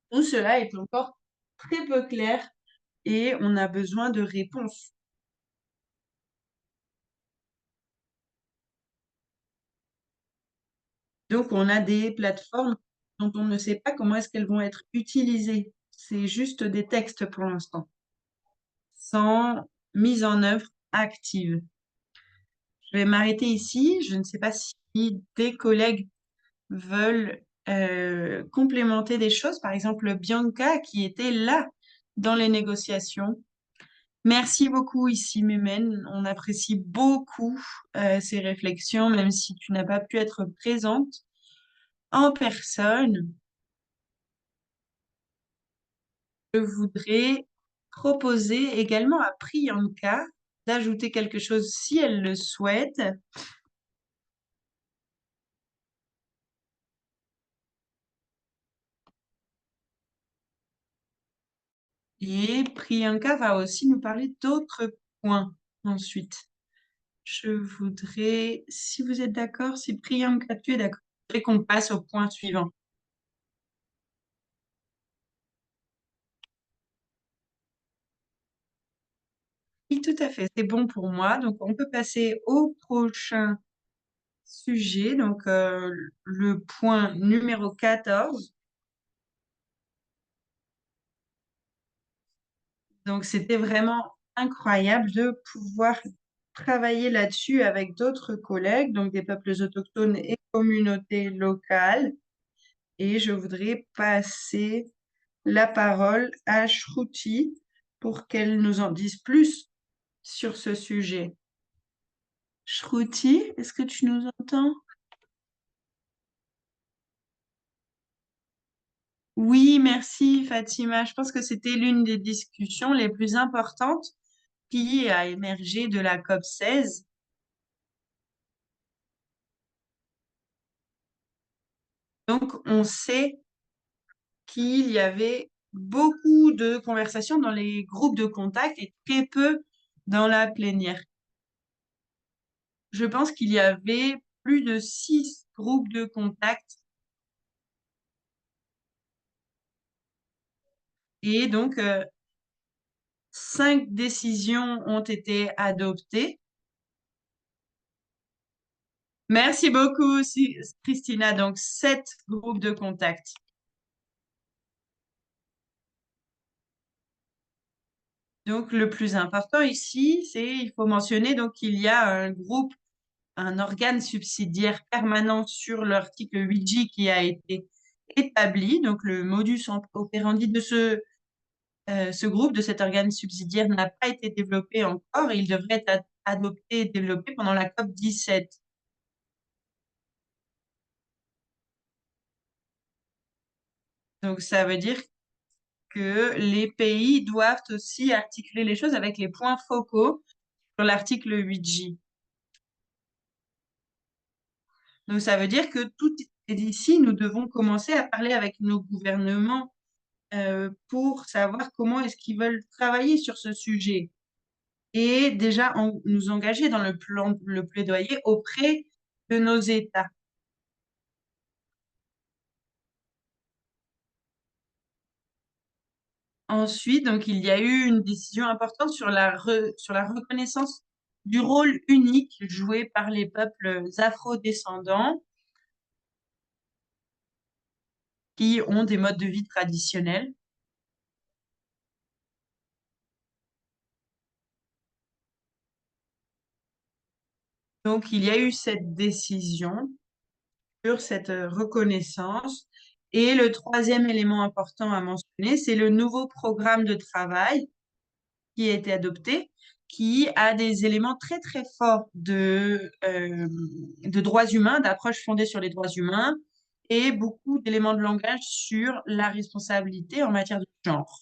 Tout cela est encore très peu clair et on a besoin de réponses. Donc, on a des plateformes dont on ne sait pas comment est-ce qu'elles vont être utilisées. C'est juste des textes pour l'instant, sans mise en œuvre active. Je vais m'arrêter ici. Je ne sais pas si des collègues veulent complémenter des choses. Par exemple, Bianca, qui était là dans les négociations. Merci beaucoup ici, Mémène. On apprécie beaucoup ces réflexions, même si tu n'as pas pu être présente en personne. Je voudrais proposer également à Priyanka d'ajouter quelque chose si elle le souhaite. Et Priyanka va aussi nous parler d'autres points ensuite. Je voudrais, si vous êtes d'accord, si Priyanka, tu es d'accord, je voudrais qu'on passe au point suivant. Oui, tout à fait, c'est bon pour moi. Donc, on peut passer au prochain sujet, donc le point numéro 14. Donc, c'était vraiment incroyable de pouvoir travailler là-dessus avec d'autres collègues, donc des peuples autochtones et communautés locales. Et je voudrais passer la parole à Shruti pour qu'elle nous en dise plus sur ce sujet. Shruti, est-ce que tu nous entends? Oui, merci Fatima. Je pense que c'était l'une des discussions les plus importantes qui a émergé de la COP 16. Donc, on sait qu'il y avait beaucoup de conversations dans les groupes de contact et très peu dans la plénière. Je pense qu'il y avait plus de 6 groupes de contact et donc 5 décisions ont été adoptées. Merci beaucoup, Christina. Donc, 7 groupes de contact. Donc, le plus important ici, il faut mentionner donc qu'il y a un groupe, un organe subsidiaire permanent sur l'article 8J qui a été établi. Donc, le modus operandi de ce groupe, de cet organe subsidiaire, n'a pas été développé encore et il devrait être adopté et développé pendant la COP 17. Donc, ça veut dire que les pays doivent aussi articuler les choses avec les points focaux sur l'article 8J. Donc, ça veut dire que tout ici, nous devons commencer à parler avec nos gouvernements pour savoir comment est-ce qu'ils veulent travailler sur ce sujet et déjà nous engager dans le plaidoyer auprès de nos États. Ensuite, donc, il y a eu une décision importante sur sur la reconnaissance du rôle unique joué par les peuples afro-descendants qui ont des modes de vie traditionnels. Donc, il y a eu cette décision sur cette reconnaissance. Et le troisième élément important à mentionner, c'est le nouveau programme de travail qui a été adopté, qui a des éléments très, très forts de droits humains, d'approche fondée sur les droits humains, et beaucoup d'éléments de langage sur la responsabilité en matière de genre.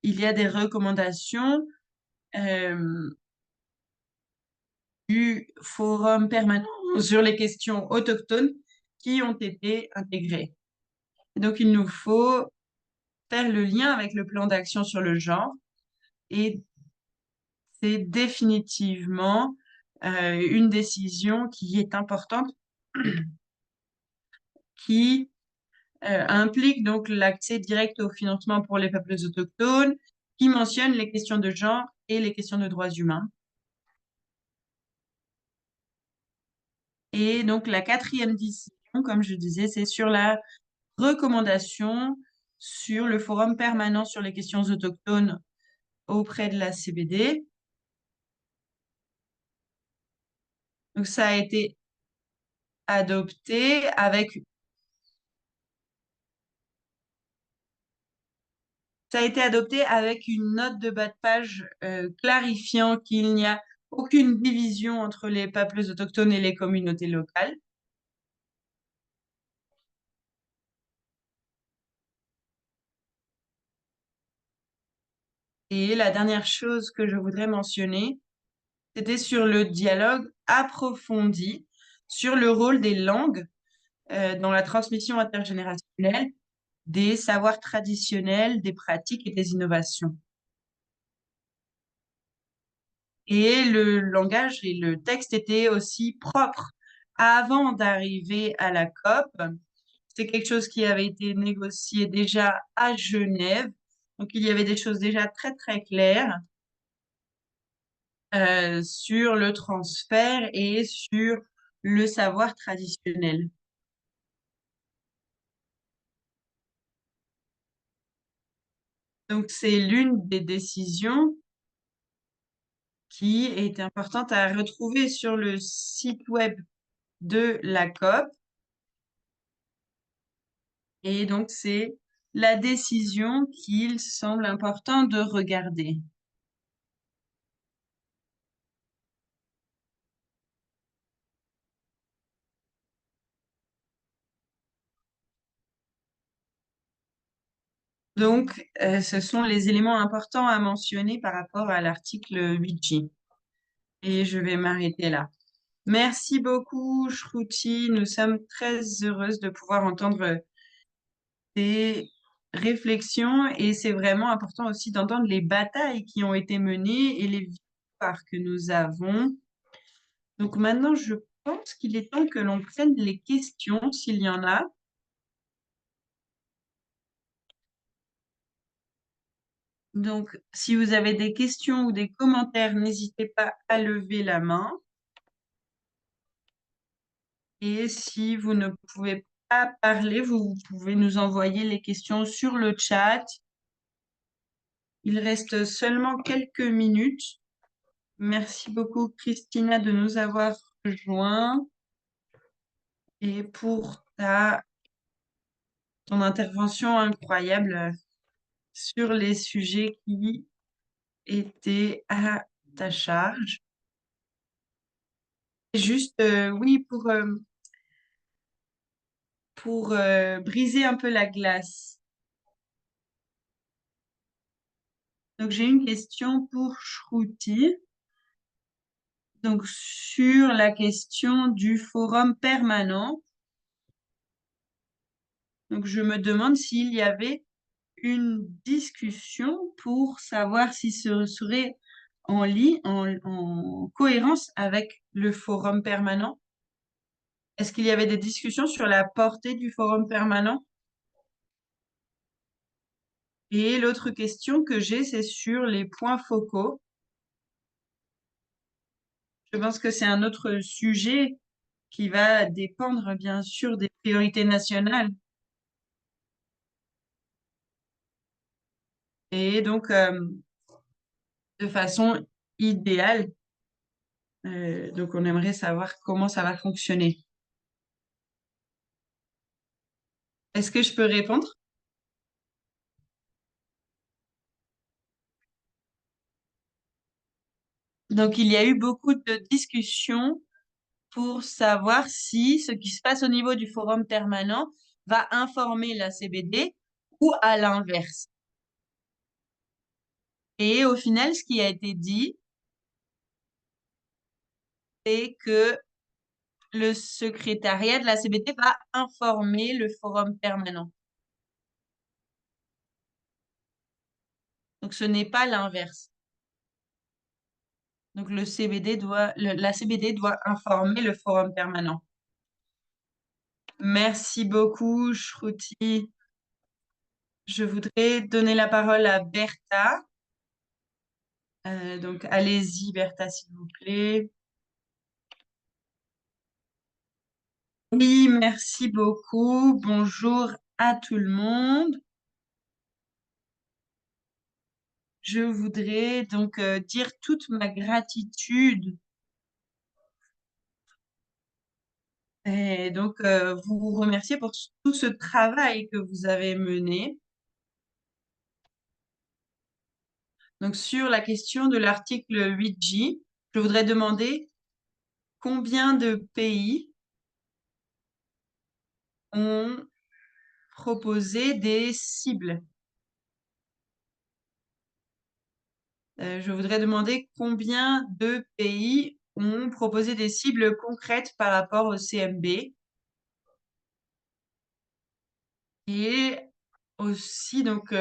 Il y a des recommandations euh, du Forum permanent sur les questions autochtones qui ont été intégrées. Donc, il nous faut faire le lien avec le plan d'action sur le genre et c'est définitivement une décision qui est importante, qui implique donc l'accès direct au financement pour les peuples autochtones, qui mentionne les questions de genre et les questions de droits humains. Et donc la quatrième décision, comme je disais, c'est sur la recommandation sur le forum permanent sur les questions autochtones auprès de la CBD. Donc ça a été adopté avec une note de bas de page clarifiant qu'il n'y a aucune division entre les peuples autochtones et les communautés locales. Et la dernière chose que je voudrais mentionner, c'était sur le dialogue approfondi sur le rôle des langues dans la transmission intergénérationnelle des savoirs traditionnels, des pratiques et des innovations. Et le langage et le texte étaient aussi propres avant d'arriver à la COP. C'est quelque chose qui avait été négocié déjà à Genève. Donc, il y avait des choses déjà très, très claires sur le transfert et sur le savoir traditionnel. Donc, c'est l'une des décisions qui est importante à retrouver sur le site web de la COP. Et donc, c'est la décision qu'il semble important de regarder. Donc, ce sont les éléments importants à mentionner par rapport à l'article 8J. Et je vais m'arrêter là. Merci beaucoup, Shruti. Nous sommes très heureuses de pouvoir entendre tes réflexions et c'est vraiment important aussi d'entendre les batailles qui ont été menées et les victoires que nous avons. Donc maintenant, je pense qu'il est temps que l'on prenne les questions s'il y en a. Donc, si vous avez des questions ou des commentaires, n'hésitez pas à lever la main. Et si vous ne pouvez pas parler, vous pouvez nous envoyer les questions sur le chat. Il reste seulement quelques minutes. Merci beaucoup, Christina, de nous avoir rejoints et pour ton intervention incroyable sur les sujets qui étaient à ta charge. Juste, oui, pour briser un peu la glace. Donc, j'ai une question pour Shruti. Donc, sur la question du forum permanent. Donc, je me demande s'il y avait une discussion pour savoir si ce serait en cohérence avec le forum permanent. Est-ce qu'il y avait des discussions sur la portée du forum permanent? Et l'autre question que j'ai, c'est sur les points focaux. Je pense que c'est un autre sujet qui va dépendre, bien sûr, des priorités nationales. Et donc, de façon idéale, Donc, on aimerait savoir comment ça va fonctionner. Est-ce que je peux répondre? Donc, il y a eu beaucoup de discussions pour savoir si ce qui se passe au niveau du forum permanent va informer la CBD ou à l'inverse. Et au final, ce qui a été dit, c'est que le secrétariat de la CBD va informer le forum permanent. Donc, ce n'est pas l'inverse. Donc, la CBD doit informer le forum permanent. Merci beaucoup, Shruti. Je voudrais donner la parole à Bertha. Donc, allez-y, Bertha, s'il vous plaît. Oui, merci beaucoup. Bonjour à tout le monde. Je voudrais donc dire toute ma gratitude et donc vous remercier pour tout ce travail que vous avez mené. Donc, sur la question de l'article 8J, je voudrais demander combien de pays ont proposé des cibles. Je voudrais demander combien de pays ont proposé des cibles concrètes par rapport au CMB. Et aussi, donc,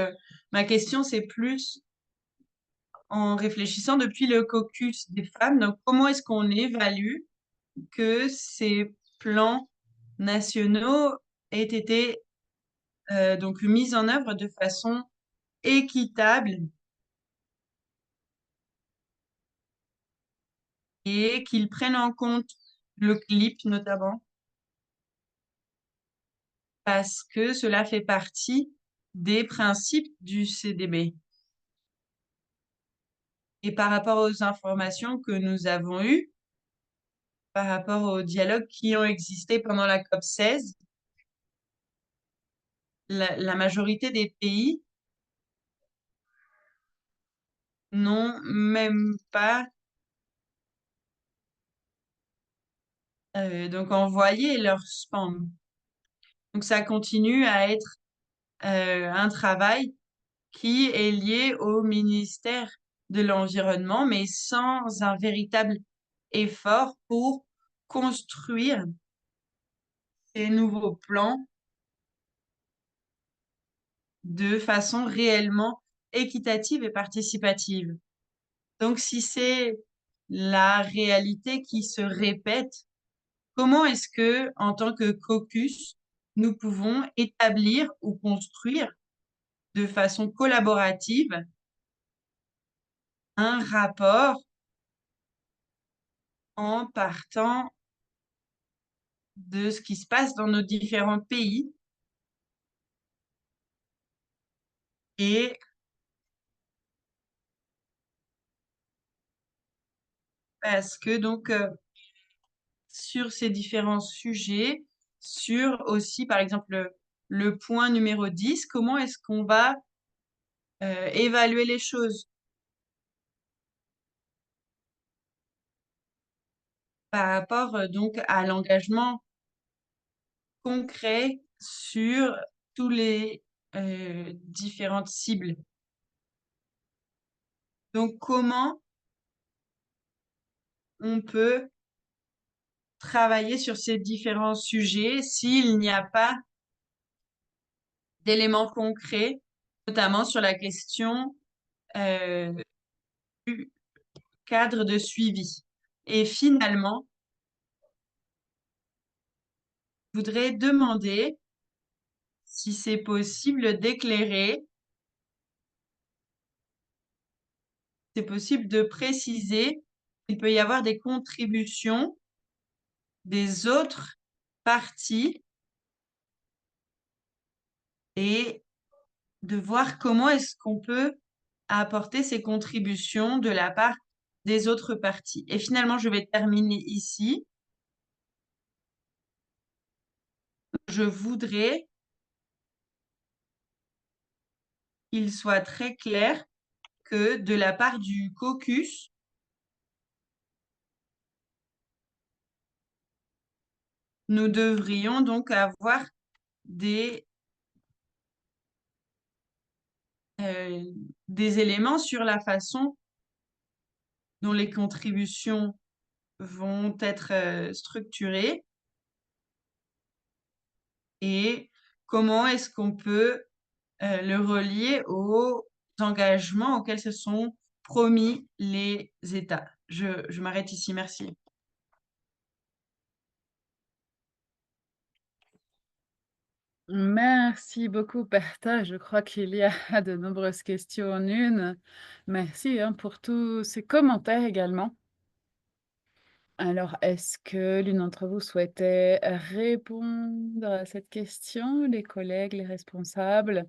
ma question, c'est plus en réfléchissant depuis le caucus des femmes. Donc, comment est-ce qu'on évalue que ces plans nationaux aient été donc mis en œuvre de façon équitable et qu'ils prennent en compte le clip notamment parce que cela fait partie des principes du CDB. Et par rapport aux informations que nous avons eues, par rapport aux dialogues qui ont existé pendant la COP16, la majorité des pays n'ont même pas donc envoyé leur spam. Donc ça continue à être un travail qui est lié au ministère de l'Environnement, mais sans un véritable effort pour construire ces nouveaux plans de façon réellement équitative et participative. Donc, si c'est la réalité qui se répète, comment est-ce que, en tant que caucus, nous pouvons établir ou construire de façon collaborative un rapport en partant de ce qui se passe dans nos différents pays et parce que donc sur ces différents sujets, sur aussi par exemple le point numéro 10, comment est-ce qu'on va évaluer les choses par rapport donc à l'engagement concret sur tous les différentes cibles. Donc, comment on peut travailler sur ces différents sujets s'il n'y a pas d'éléments concrets, notamment sur la question du cadre de suivi. Et finalement, je voudrais demander si c'est possible d'éclairer, c'est possible de préciser qu'il peut y avoir des contributions des autres parties et de voir comment est-ce qu'on peut apporter ces contributions de la part des autres parties. Et finalement, je vais terminer ici. Je voudrais qu'il soit très clair que de la part du caucus, nous devrions donc avoir des, euh, des éléments sur la façon dont les contributions vont être structurées et comment est-ce qu'on peut le relier aux engagements auxquels se sont promis les États. Je m'arrête ici, merci.
Merci beaucoup, Bertha. Je crois qu'il y a de nombreuses questions en une. Merci hein, pour tous ces commentaires également. Alors, est-ce que l'une d'entre vous souhaitait répondre à cette question, les collègues, les responsables?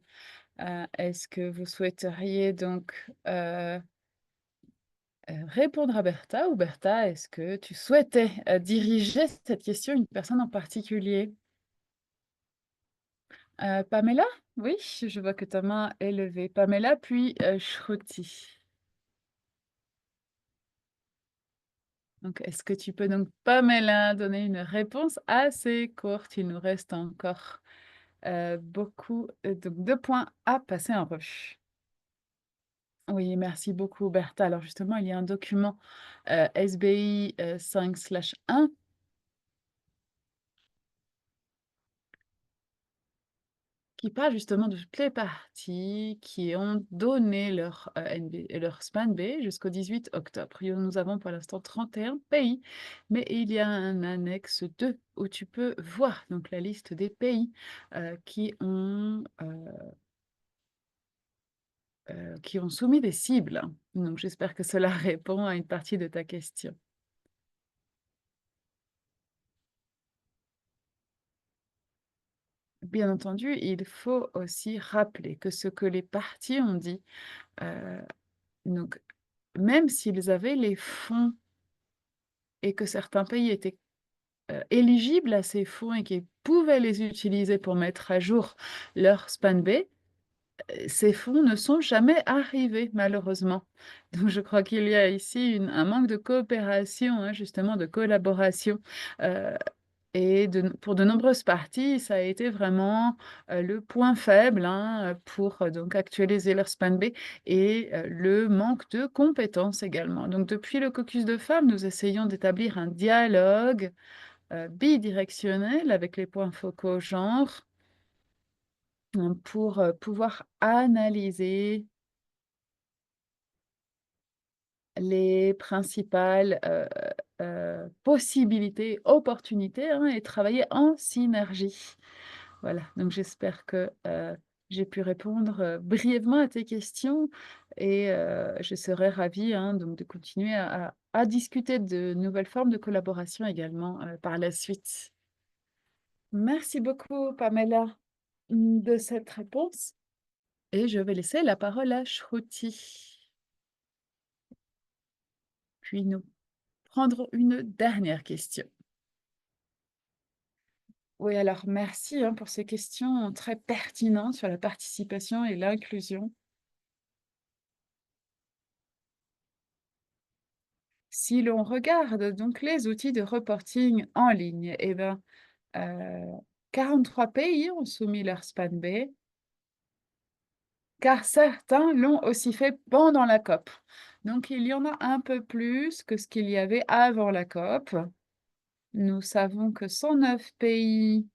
Est-ce que vous souhaiteriez donc répondre à Bertha ou Bertha, est-ce que tu souhaitais diriger cette question à une personne en particulier? Pamela? Oui, je vois que ta main est levée. Pamela, puis Shruti. Donc, est-ce que tu peux donc, Pamela, donner une réponse assez courte? Il nous reste encore beaucoup donc 2 points à passer en revue. Oui, merci beaucoup, Bertha. Alors justement, il y a un document SBI 5/1 qui parle justement de toutes les parties qui ont donné leur, leur SPAN B jusqu'au 18 octobre. Nous avons pour l'instant 31 pays, mais il y a un annexe 2 où tu peux voir donc la liste des pays qui ont soumis des cibles. Donc j'espère que cela répond à une partie de ta question. Bien entendu, il faut aussi rappeler que ce que les partis ont dit, heu, donc même s'ils avaient les fonds et que certains pays étaient, éligibles à ces fonds et qu'ils pouvaient les utiliser pour mettre à jour leur SPAN B, ces fonds ne sont jamais arrivés malheureusement. Donc je crois qu'il y a ici un manque de coopération, hein, justement de collaboration, heu et pour de nombreuses parties, ça a été vraiment, le point faible, hein, pour, donc actualiser leur SPAN B et le manque de compétences également. Donc depuis le caucus de femmes, nous essayons d'établir un dialogue, bidirectionnel avec les points focaux genre, pour, pouvoir analyser les principales, possibilités, opportunités, hein, et travailler en synergie. Voilà, donc j'espère que, j'ai pu répondre, brièvement à tes questions et je serais ravie, hein, donc de continuer à discuter de nouvelles formes de collaboration également, par la suite. Merci beaucoup Pamela, de cette réponse et je vais laisser la parole à Shruti. Puis nous prendrons une dernière question. Oui, alors merci, hein, pour ces questions très pertinentes sur la participation et l'inclusion. Si l'on regarde donc les outils de reporting en ligne, eh ben, 43 pays ont soumis leur SPAN B, car certains l'ont aussi fait pendant la COP. Donc il y en a un peu plus que ce qu'il y avait avant la COP. Nous savons que 109 pays,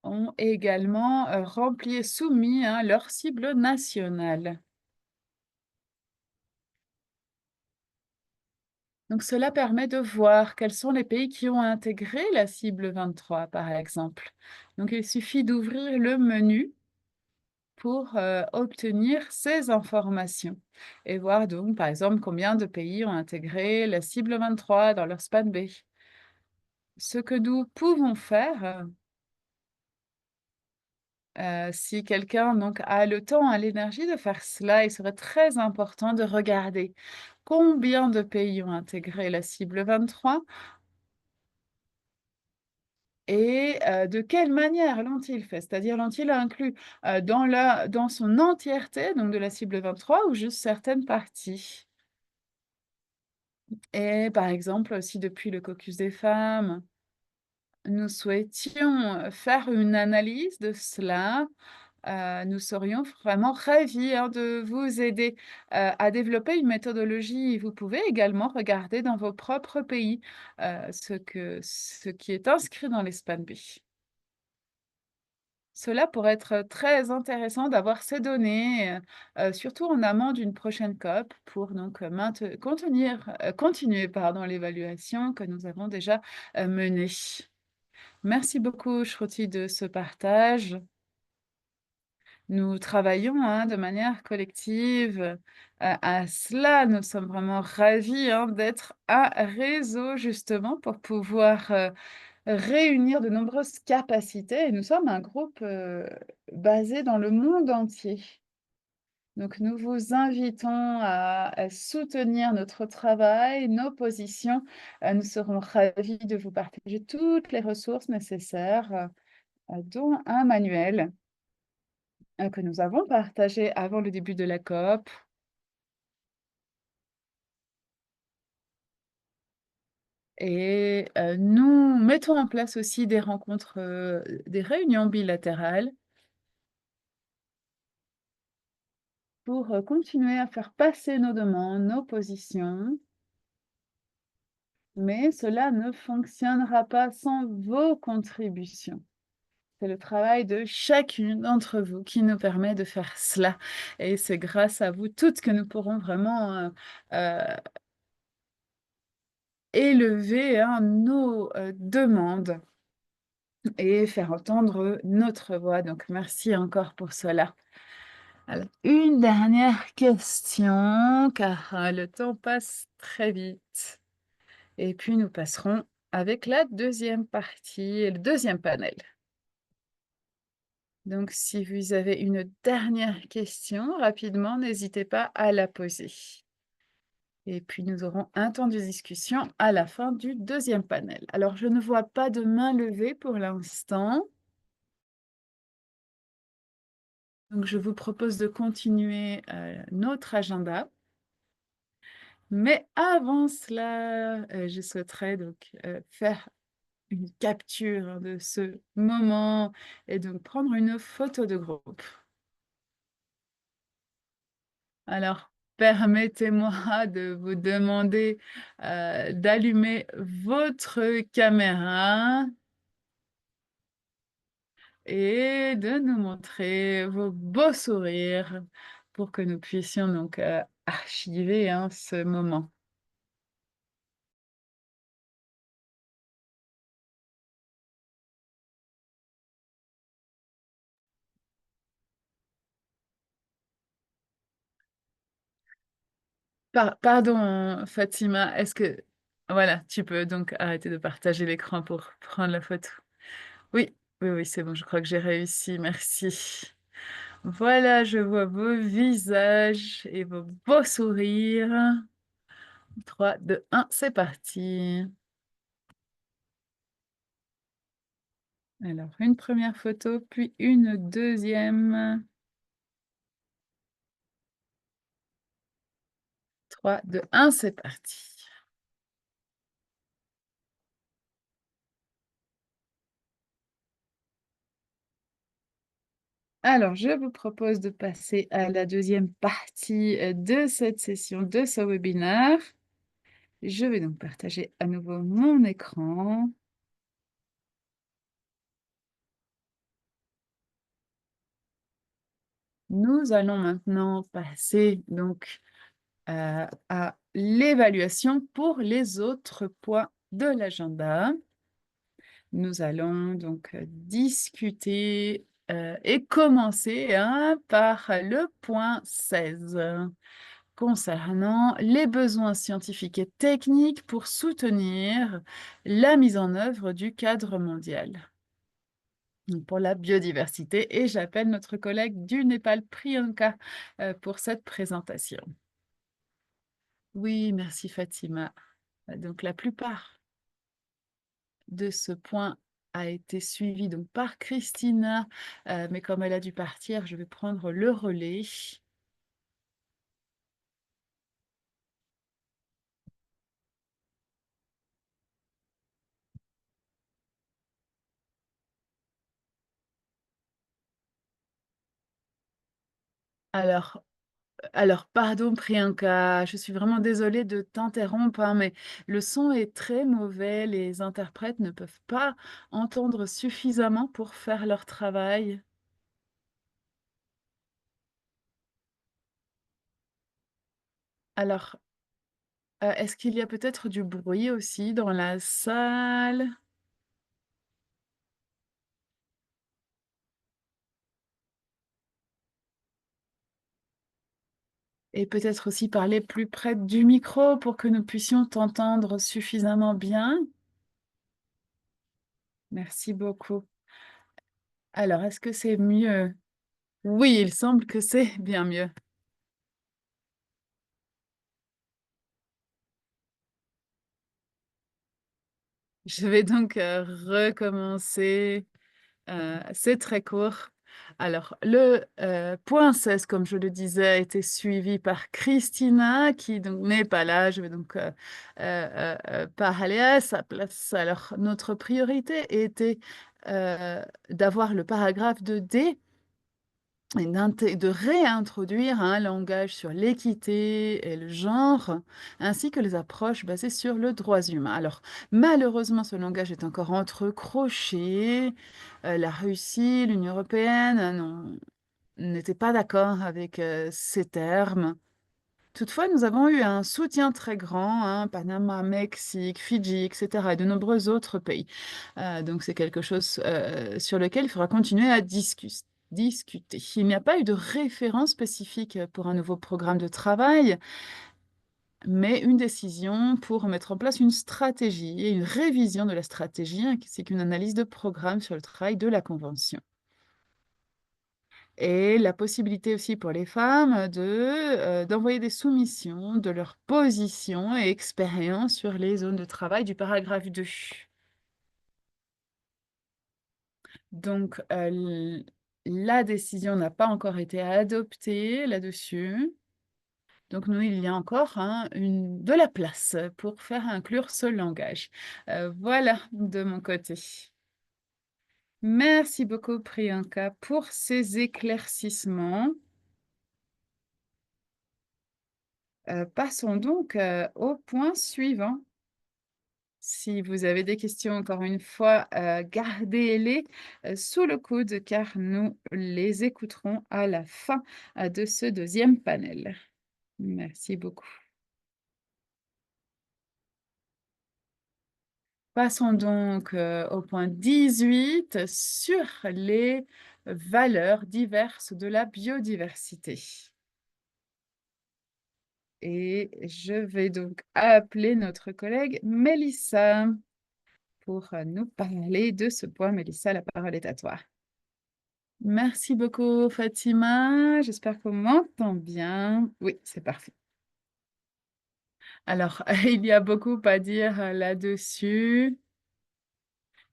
ont également, rempli et soumis, hein, leur cible nationale. Donc cela permet de voir quels sont les pays qui ont intégré la cible 23, par exemple. Donc il suffit d'ouvrir le menu pour, obtenir ces informations et voir donc, par exemple, combien de pays ont intégré la cible 23 dans leur SPAN B. Ce que nous pouvons faire, Si quelqu'un donc a le temps, a l'énergie de faire cela, il serait très important de regarder combien de pays ont intégré la cible 23 et de quelle manière l'ont-ils fait? C'est-à-dire l'ont-ils inclus, dans son entièreté, donc de la cible 23 ou juste certaines parties? Et par exemple, si depuis le caucus des femmes, nous souhaitions, faire une analyse de cela, nous serions vraiment ravis, hein, de vous aider, à développer une méthodologie. Vous pouvez également regarder dans vos propres pays, ce qui est inscrit dans les SPANB. Cela pourrait être très intéressant d'avoir ces données, surtout en amont d'une prochaine COP pour donc, continuer pardon, l'évaluation que nous avons déjà, menée. Merci beaucoup, Shruti, de ce partage. Nous travaillons, hein, de manière collective, à cela. Nous sommes vraiment ravis, hein, d'être un réseau justement pour pouvoir, réunir de nombreuses capacités et nous sommes un groupe, basé dans le monde entier. Donc nous vous invitons à soutenir notre travail, nos positions. Nous serons ravis de vous partager toutes les ressources nécessaires, dont un manuel, que nous avons partagé avant le début de la COP. Et nous mettons en place aussi des rencontres, des réunions bilatérales pour, continuer à faire passer nos demandes, nos positions. Mais cela ne fonctionnera pas sans vos contributions. C'est le travail de chacune d'entre vous qui nous permet de faire cela et c'est grâce à vous toutes que nous pourrons vraiment, élever, hein, nos, demandes et faire entendre notre voix. Donc merci encore pour cela. Alors, une dernière question, car, le temps passe très vite et puis nous passerons avec la deuxième partie et le deuxième panel. Donc si vous avez une dernière question, rapidement, n'hésitez pas à la poser. Et puis nous aurons un temps de discussion à la fin du deuxième panel. Alors je ne vois pas de main levée pour l'instant. Donc je vous propose de continuer, notre agenda. Mais avant cela, je souhaiterais donc, faire une capture, hein, de ce moment et donc prendre une photo de groupe. Alors, permettez-moi de vous demander, d'allumer votre caméra et de nous montrer vos beaux sourires pour que nous puissions donc, archiver, hein, ce moment. Pardon, Fatima, est-ce que voilà, tu peux donc arrêter de partager l'écran pour prendre la photo. Oui, oui, oui, c'est bon, je crois que j'ai réussi, merci. Voilà, je vois vos visages et vos beaux sourires. 3, 2, 1, c'est parti. Alors, une première photo, puis une deuxième. 3, 2, 1, c'est parti. Alors, je vous propose de passer à la deuxième partie, de cette session, de ce webinaire. Je vais donc partager à nouveau mon écran. Nous allons maintenant passer donc, à l'évaluation pour les autres points de l'agenda. Nous allons donc, discuter, et commencer, hein, par le point 16 concernant les besoins scientifiques et techniques pour soutenir la mise en œuvre du cadre mondial. pour la biodiversité et j'appelle notre collègue du Népal, Priyanka, pour cette présentation. Oui, merci Fatima. Donc la plupart de ce point a été suivi donc par Christina, mais comme elle a dû partir, je vais prendre le relais. Alors pardon Priyanka, je suis vraiment désolée de t'interrompre, hein, mais le son est très mauvais, les interprètes ne peuvent pas entendre suffisamment pour faire leur travail. Alors, est-ce qu'il y a peut-être du bruit aussi dans la salle? Et peut-être aussi parler plus près du micro pour que nous puissions t'entendre suffisamment bien? Merci beaucoup. Alors, est-ce que c'est mieux? Oui, il semble que c'est bien mieux. Je vais donc, recommencer. C'est très court. Alors le, point 16, comme je le disais, a été suivi par Christina qui donc n'est pas là. Je vais donc, parler à sa place. Alors notre priorité était, d'avoir le paragraphe de D et de réintroduire un langage sur l'équité et le genre, ainsi que les approches basées sur le droits humains. Alors, malheureusement, ce langage est encore entre crochets. La Russie, l'Union européenne, n'étaient pas d'accord avec ces termes. Toutefois, nous avons eu un soutien très grand, hein, Panama, Mexique, Fidji, etc., et de nombreux autres pays. Donc c'est quelque chose sur lequel il faudra continuer à discuter. Il n'y a pas eu de référence spécifique pour un nouveau programme de travail, mais une décision pour mettre en place une stratégie et une révision de la stratégie, ainsi qu'une analyse de programme sur le travail de la Convention. Et la possibilité aussi pour les femmes d'envoyer des soumissions de leur position et expérience sur les zones de travail du paragraphe 2. Donc, la décision n'a pas encore été adoptée là-dessus. Donc nous, il y a encore, hein, de la place pour faire inclure ce langage. Voilà de mon côté. Merci beaucoup Priyanka pour ces éclaircissements. Passons donc, au point suivant. Si vous avez des questions, encore une fois, gardez-les, sous le coude car nous les écouterons à la fin, de ce deuxième panel. Merci beaucoup. Passons donc, au point 18 sur les valeurs diverses de la biodiversité. Et je vais donc appeler notre collègue Mélissa pour nous parler de ce point. Mélissa, la parole est à toi. Merci beaucoup, Fatima. J'espère qu'on m'entend bien. Oui, c'est parfait. Alors, il y a beaucoup à dire là-dessus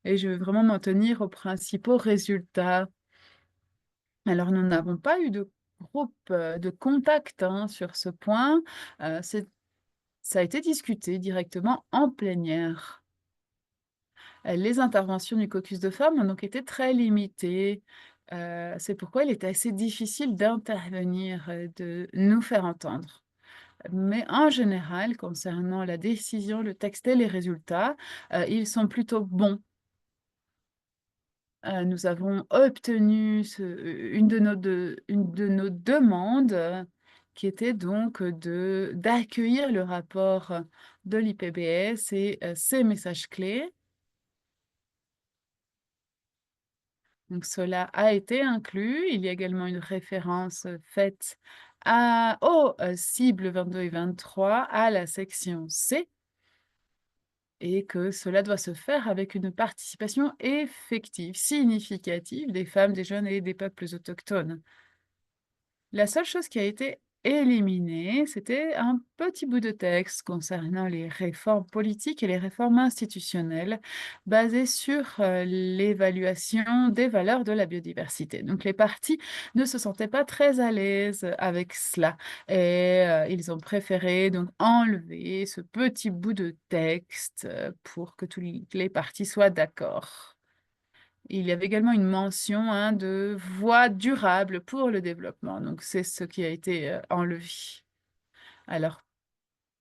et je vais vraiment m'en tenir aux principaux résultats. Alors, nous n'avons pas eu de groupe de contact hein, sur ce point. Ça a été discuté directement en plénière. Les interventions du caucus de femmes ont donc été très limitées. C'est pourquoi il était assez difficile d'intervenir, de nous faire entendre. Mais en général, concernant la décision, le texte et les résultats, ils sont plutôt bons. Nous avons obtenu une de nos demandes, qui était donc d'accueillir le rapport de l'IPBES et ses messages clés. Donc cela a été inclus. Il y a également une référence faite aux cibles 22 et 23 à la section C. et que cela doit se faire avec une participation effective, significative des femmes, des jeunes et des peuples autochtones. La seule chose qui a été éliminée, c'était un petit bout de texte concernant les réformes politiques et les réformes institutionnelles basées sur l'évaluation des valeurs de la biodiversité. Donc les partis ne se sentaient pas très à l'aise avec cela et ils ont préféré donc enlever ce petit bout de texte pour que tous les partis soient d'accord. Il y avait également une mention, hein, de voies durables pour le développement, donc c'est ce qui a été, enlevé. Alors,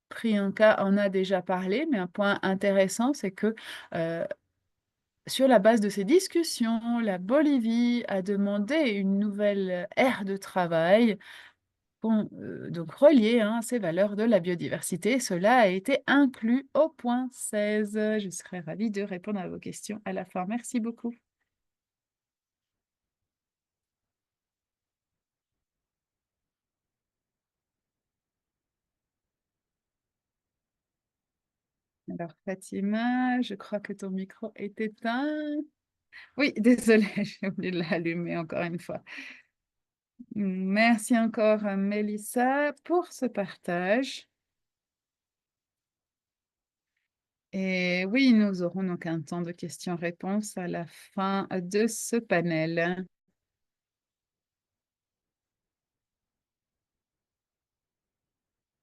Priyanka en a déjà parlé, mais un point intéressant, c'est que, sur la base de ces discussions, la Bolivie a demandé une nouvelle aire de travail donc reliée, hein, à ces valeurs de la biodiversité. Cela a été inclus au point 16. Je serai ravie de répondre à vos questions à la fin. Merci beaucoup. Alors Fatima, je crois que ton micro est éteint. Oui, désolée, j'ai oublié de l'allumer encore une fois. Merci encore, Mélissa, pour ce partage. Et oui, nous aurons donc un temps de questions-réponses à la fin de ce panel.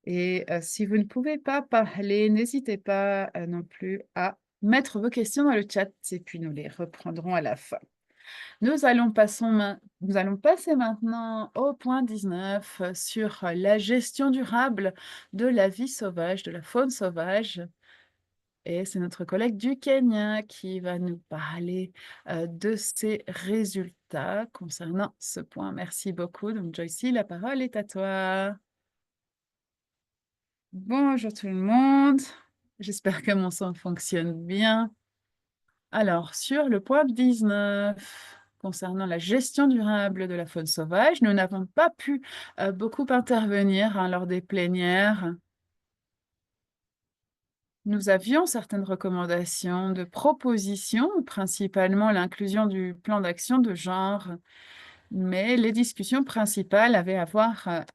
Et si vous ne pouvez pas parler, n'hésitez pas non plus à mettre vos questions dans le chat et puis nous les reprendrons à la fin. Nous allons passer maintenant au point 19 sur la gestion durable de la vie sauvage, de la faune sauvage. Et c'est notre collègue du Kenya qui va nous parler de ses résultats concernant ce point. Merci beaucoup. Donc, Joycey, la parole est à toi. Bonjour tout le monde. J'espère que mon son fonctionne bien. Alors, sur le point 19, concernant la gestion durable de la faune sauvage, nous n'avons pas pu beaucoup intervenir, hein, lors des plénières. Nous avions certaines recommandations de propositions, principalement l'inclusion du plan d'action de genre, mais les discussions principales avaient à voir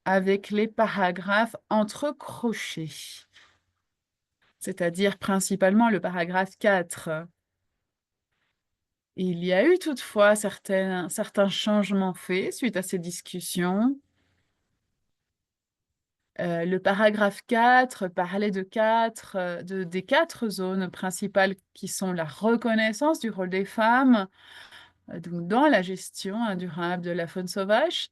avec les paragraphes entre crochets, c'est-à-dire principalement le paragraphe 4. Il y a eu toutefois certains changements faits suite à ces discussions. Le paragraphe 4 parlait des 4 zones principales qui sont la reconnaissance du rôle des femmes donc dans la gestion, hein, durable de la faune sauvage.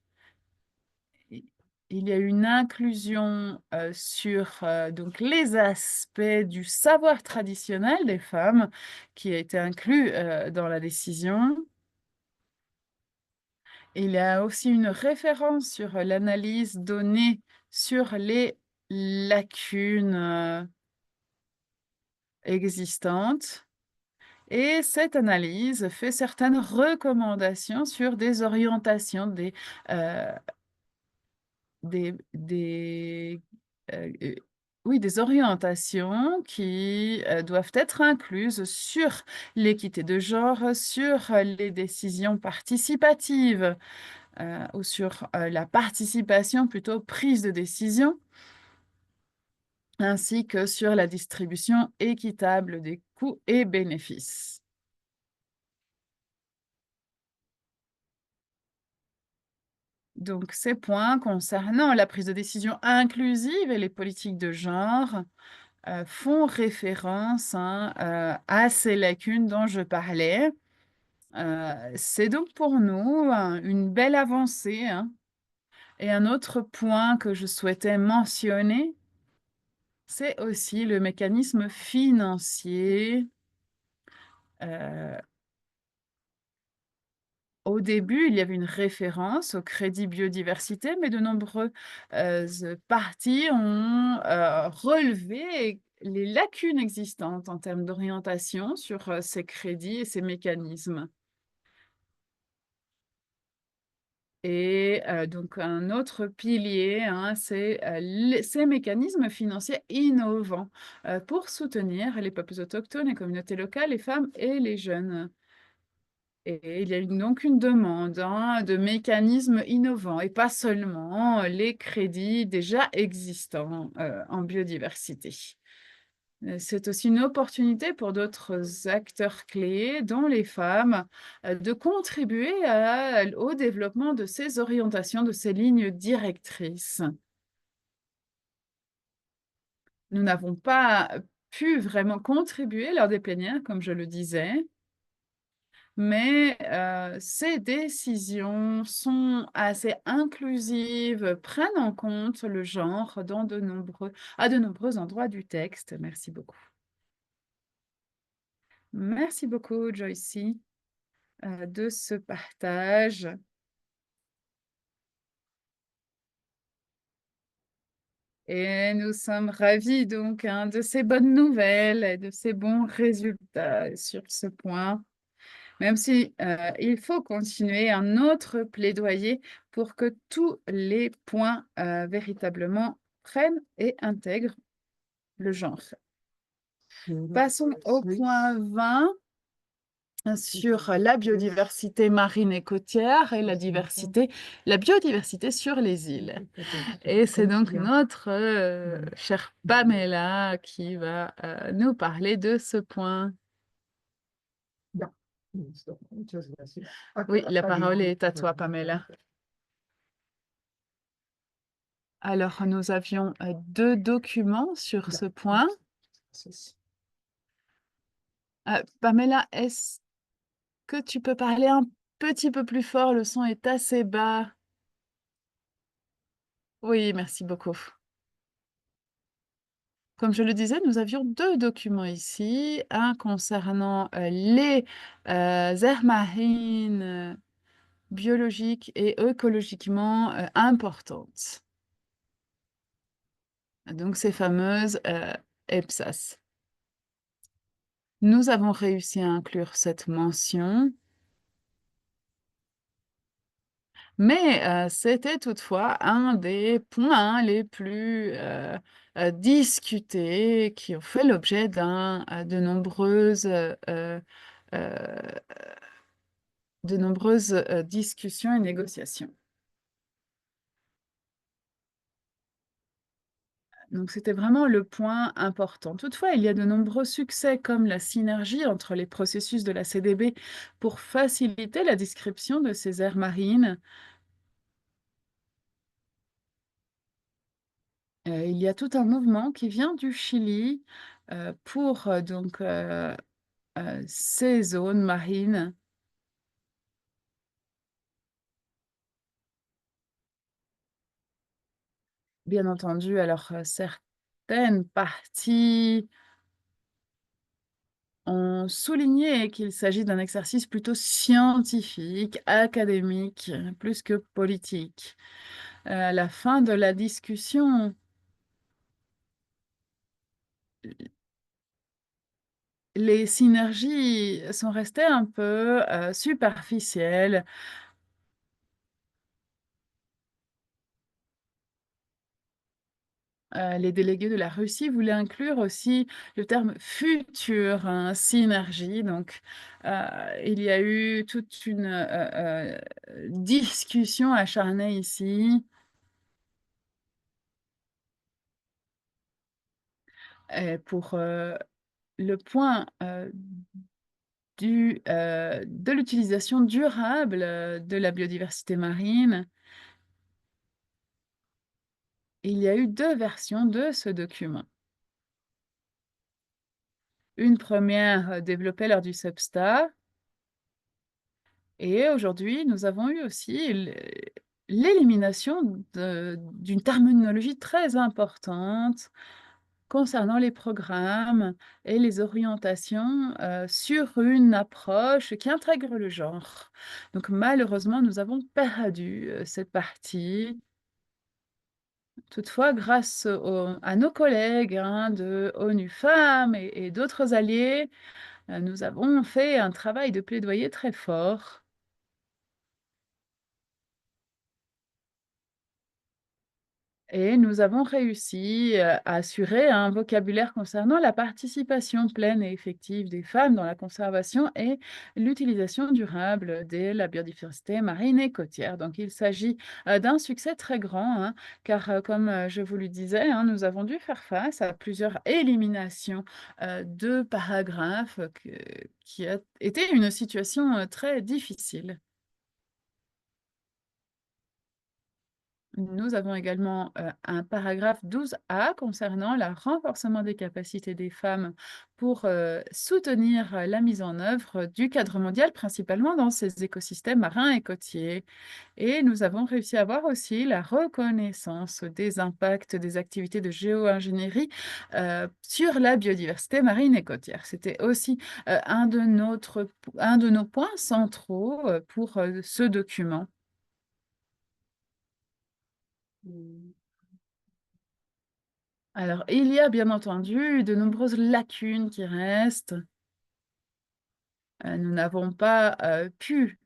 Il y a eu une inclusion sur donc les aspects du savoir traditionnel des femmes qui a été inclus dans la décision. Il y a aussi une référence sur l'analyse donnée sur les lacunes existantes. Et cette analyse fait certaines recommandations sur des orientations, des orientations qui doivent être incluses sur l'équité de genre, sur les décisions participatives ou sur la participation plutôt prise de décision, ainsi que sur la distribution équitable des coûts et bénéfices. Donc, ces points concernant la prise de décision inclusive et les politiques de genre font référence, hein, à ces lacunes dont je parlais. C'est donc pour nous une belle avancée, hein. Et un autre point que je souhaitais mentionner, c'est aussi le mécanisme financier. Au début, il y avait une référence au crédit biodiversité, mais de nombreux partis ont relevé les lacunes existantes en termes d'orientation sur ces crédits et ces mécanismes. Et donc un autre pilier, hein, c'est ces mécanismes financiers innovants pour soutenir les peuples autochtones, les communautés locales, les femmes et les jeunes. Et il y a donc une demande, hein, de mécanismes innovants et pas seulement les crédits déjà existants en biodiversité. C'est aussi une opportunité pour d'autres acteurs clés, dont les femmes, de contribuer au développement de ces orientations, de ces lignes directrices. Nous n'avons pas pu vraiment contribuer lors des plénières, comme je le disais, mais ces décisions sont assez inclusives, prennent en compte le genre à de nombreux endroits du texte. Merci beaucoup. Merci beaucoup, Joycey, de ce partage. Et nous sommes ravis donc, hein, de ces bonnes nouvelles et de ces bons résultats sur ce point. Même si il faut continuer un autre plaidoyer pour que tous les points véritablement prennent et intègrent le genre. Passons au point 20 sur la biodiversité marine et côtière et la biodiversité sur les îles. Et c'est donc notre chère Pamela qui va nous parler de ce point. Oui, la parole est à toi, Pamela. Alors, nous avions 2 documents sur ce point. Pamela, est-ce que tu peux parler un petit peu plus fort? Le son est assez bas. Oui, merci beaucoup. Comme je le disais, nous avions 2 documents ici, un concernant les aires marines biologiques et écologiquement importantes. Donc ces fameuses EPSAS. Nous avons réussi à inclure cette mention, mais c'était toutefois un des points les plus discutés, qui ont fait l'objet de nombreuses discussions et négociations. Donc c'était vraiment le point important. Toutefois, il y a de nombreux succès comme la synergie entre les processus de la CDB pour faciliter la description de ces aires marines. Il y a tout un mouvement qui vient du Chili pour ces zones marines. Bien entendu, alors certaines parties ont souligné qu'il s'agit d'un exercice plutôt scientifique, académique, plus que politique. À la fin de la discussion, les synergies sont restées un peu superficielles. Les délégués de la Russie voulaient inclure aussi le terme future, hein, synergie. Donc, il y a eu toute une discussion acharnée ici. Pour le point de l'utilisation durable de la biodiversité marine, il y a eu 2 versions de ce document. Une première développée lors du SEPSTA, et aujourd'hui, nous avons eu aussi l'élimination d'une terminologie très importante concernant les programmes et les orientations sur une approche qui intègre le genre. Donc malheureusement, nous avons perdu cette partie. Toutefois, grâce à nos collègues, hein, de ONU Femmes et d'autres alliés, nous avons fait un travail de plaidoyer très fort. Et nous avons réussi, à assurer un vocabulaire concernant la participation pleine et effective des femmes dans la conservation et l'utilisation durable de la biodiversité marine et côtière. Donc il s'agit, d'un succès très grand, hein, car, comme, je vous le disais, hein, nous avons dû faire face à plusieurs éliminations, de paragraphes, qui a été une situation, très difficile. Nous avons également, un paragraphe 12A concernant le renforcement des capacités des femmes pour, soutenir, la mise en œuvre du cadre mondial, principalement dans ces écosystèmes marins et côtiers. Et nous avons réussi à avoir aussi la reconnaissance des impacts des activités de géo-ingénierie, sur la biodiversité marine et côtière. C'était aussi, un de nos points centraux, pour, ce document. Alors, il y a bien entendu de nombreuses lacunes qui restent. Nous n'avons pas, pu,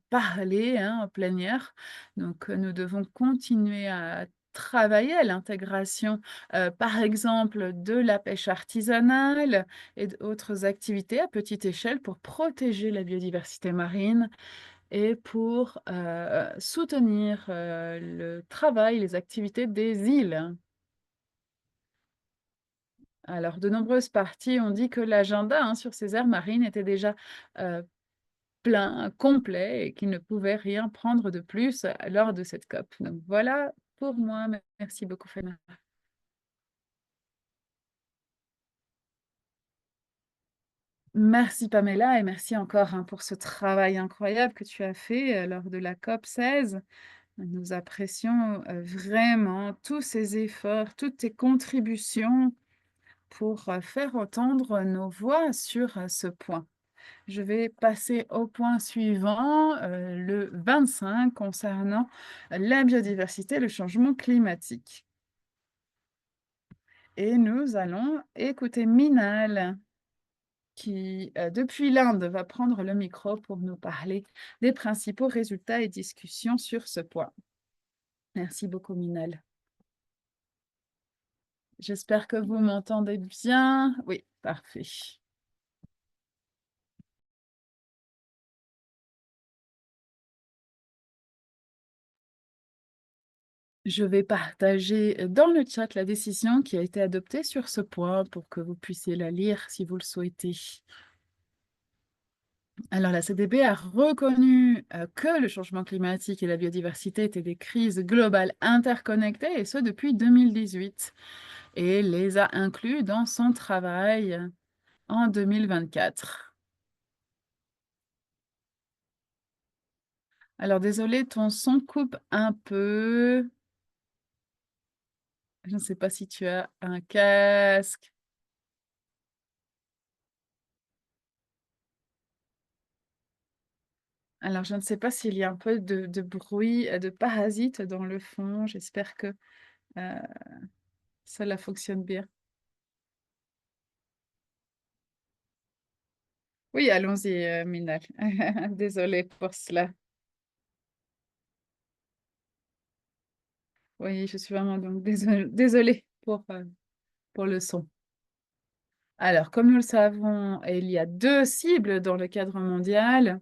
parler, hein, en plénière, donc nous devons continuer à travailler à l'intégration, par exemple, de la pêche artisanale et d'autres activités à petite échelle pour protéger la biodiversité marine et pour, soutenir, le travail, les activités des îles. Alors, de nombreuses parties ont dit que l'agenda, hein, sur ces aires marines était déjà, heu, plein, complet et qu'ils ne pouvaient rien prendre de plus, lors de cette COP. Donc voilà pour moi. Merci beaucoup, Fana. Merci Pamela et merci encore, hein, pour ce travail incroyable que tu as fait, lors de la COP 16. Nous apprécions, vraiment tous ces efforts, toutes tes contributions pour, faire entendre nos voix sur, ce point. Je vais passer au point suivant, le 25 concernant la biodiversité et le changement climatique. Et nous allons écouter Minal qui, depuis l'Inde, va prendre le micro pour nous parler des principaux résultats et discussions sur ce point. Merci beaucoup Minal. J'espère que vous m'entendez bien. Oui, parfait. Je vais partager dans le chat la décision qui a été adoptée sur ce point pour que vous puissiez la lire si vous le souhaitez. Alors, la CDB a reconnu que le changement climatique et la biodiversité étaient des crises globales interconnectées, et ce depuis 2018, et les a inclus dans son travail en 2024. Alors, désolé, ton son coupe un peu. Je ne sais pas si tu as un casque. Alors, je ne sais pas s'il y a un peu de bruit, de parasites dans le fond. J'espère que, heu, cela fonctionne bien. Oui, allons-y, Minal. Désolée pour cela. Oui, je suis vraiment donc désolée pour le son. Alors, comme nous le savons, il y a 2 cibles dans le cadre mondial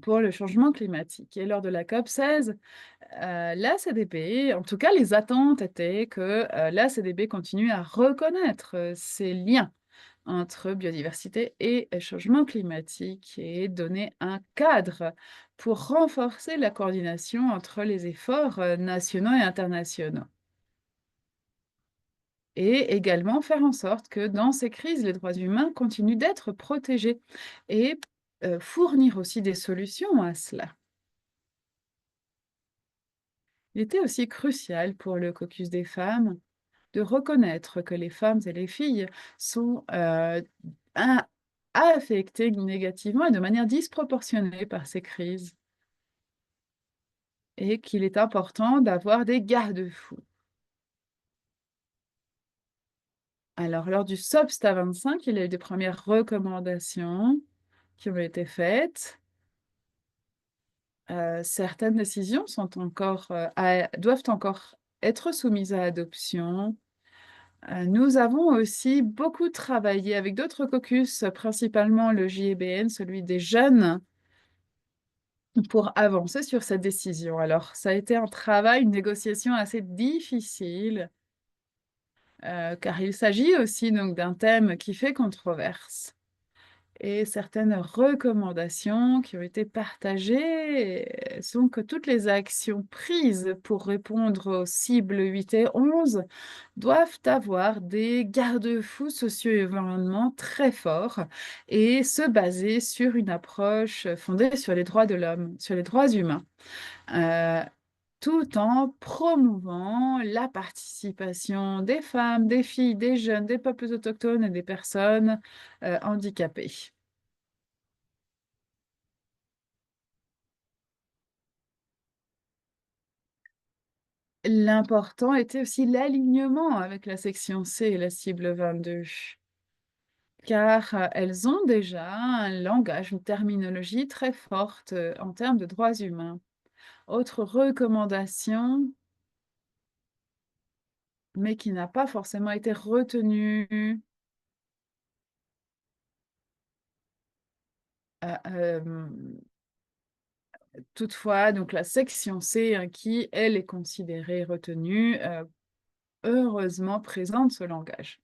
pour le changement climatique et lors de la COP 16, la CDP, en tout cas les attentes étaient que, la CDP continue à reconnaître, ces liens entre biodiversité et changement climatique et donner un cadre pour renforcer la coordination entre les efforts, nationaux et internationaux. Et également faire en sorte que dans ces crises, les droits humains continuent d'être protégés et fournir aussi des solutions à cela. Il était aussi crucial pour le caucus des femmes de reconnaître que les femmes et les filles sont, a affectées négativement et de manière disproportionnée par ces crises et qu'il est important d'avoir des garde-fous. Alors lors du SOPSTA 25, il y a eu des premières recommandations qui ont été faites. Certaines décisions sont encore, doivent encore être soumises à adoption. Nous avons aussi beaucoup travaillé avec d'autres caucus, principalement le JEBN, celui des jeunes, pour avancer sur cette décision. Alors, ça a été un travail, une négociation assez difficile, car il s'agit aussi donc d'un thème qui fait controverse. Et certaines recommandations qui ont été partagées sont que toutes les actions prises pour répondre aux cibles 8 et 11 doivent avoir des garde-fous socio-environnementaux très forts et se baser sur une approche fondée sur les droits de l'homme, sur les droits humains, tout en promouvant la participation des femmes, des filles, des jeunes, des peuples autochtones et des personnes handicapées. L'important était aussi l'alignement avec la section C et la cible 22, car elles ont déjà un langage, une terminologie très forte en termes de droits humains. Autre recommandation, mais qui n'a pas forcément été retenue, toutefois, donc la section C, hein, qui, elle, est considérée retenue, heureusement présente ce langage.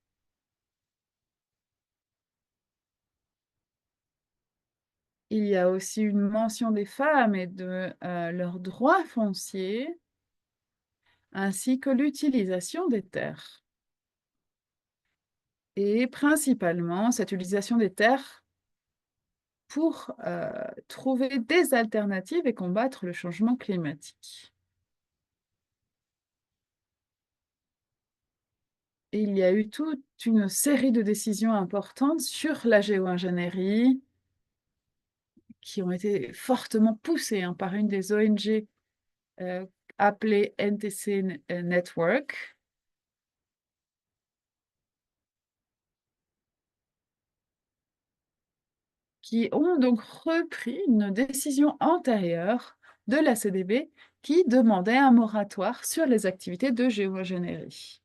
Il y a aussi une mention des femmes et de leurs droits fonciers, ainsi que l'utilisation des terres. Et principalement, cette utilisation des terres pour trouver des alternatives et combattre le changement climatique. Et il y a eu toute une série de décisions importantes sur la géo-ingénierie qui ont été fortement poussées, hein, par une des ONG appelée NTC Network, qui ont donc repris une décision antérieure de la CDB qui demandait un moratoire sur les activités de géo-ingénierie,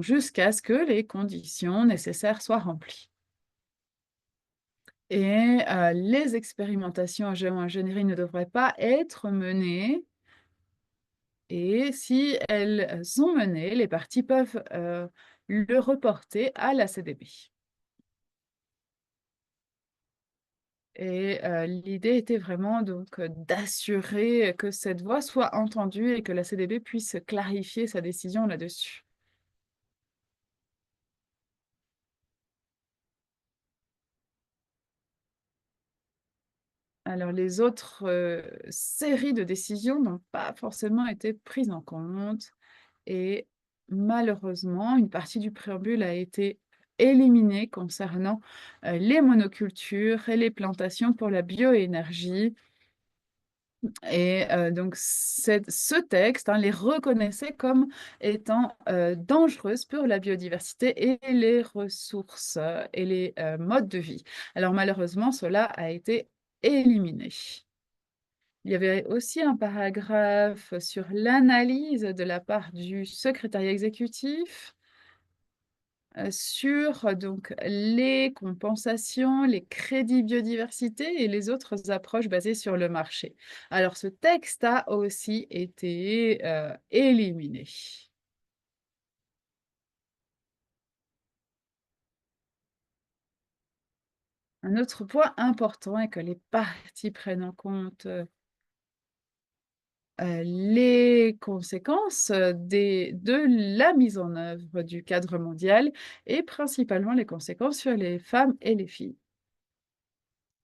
jusqu'à ce que les conditions nécessaires soient remplies. Et les expérimentations en géo-ingénierie ne devraient pas être menées, et si elles sont menées, les parties peuvent le reporter à la CDB. Et l'idée était vraiment donc d'assurer que cette voix soit entendue et que la CDB puisse clarifier sa décision là-dessus. Alors les autres séries de décisions n'ont pas forcément été prises en compte et malheureusement, une partie du préambule a été éliminée concernant les monocultures et les plantations pour la bioénergie. Et donc ce texte, hein, les reconnaissait comme étant dangereuses pour la biodiversité et les ressources et les modes de vie. Alors malheureusement, cela a été éliminé. Il y avait aussi un paragraphe sur l'analyse de la part du secrétariat exécutif sur donc les compensations, les crédits biodiversité et les autres approches basées sur le marché. Alors ce texte a aussi été éliminé. Un autre point important est que les parties prennent en compte les conséquences de la mise en œuvre du cadre mondial et principalement les conséquences sur les femmes et les filles.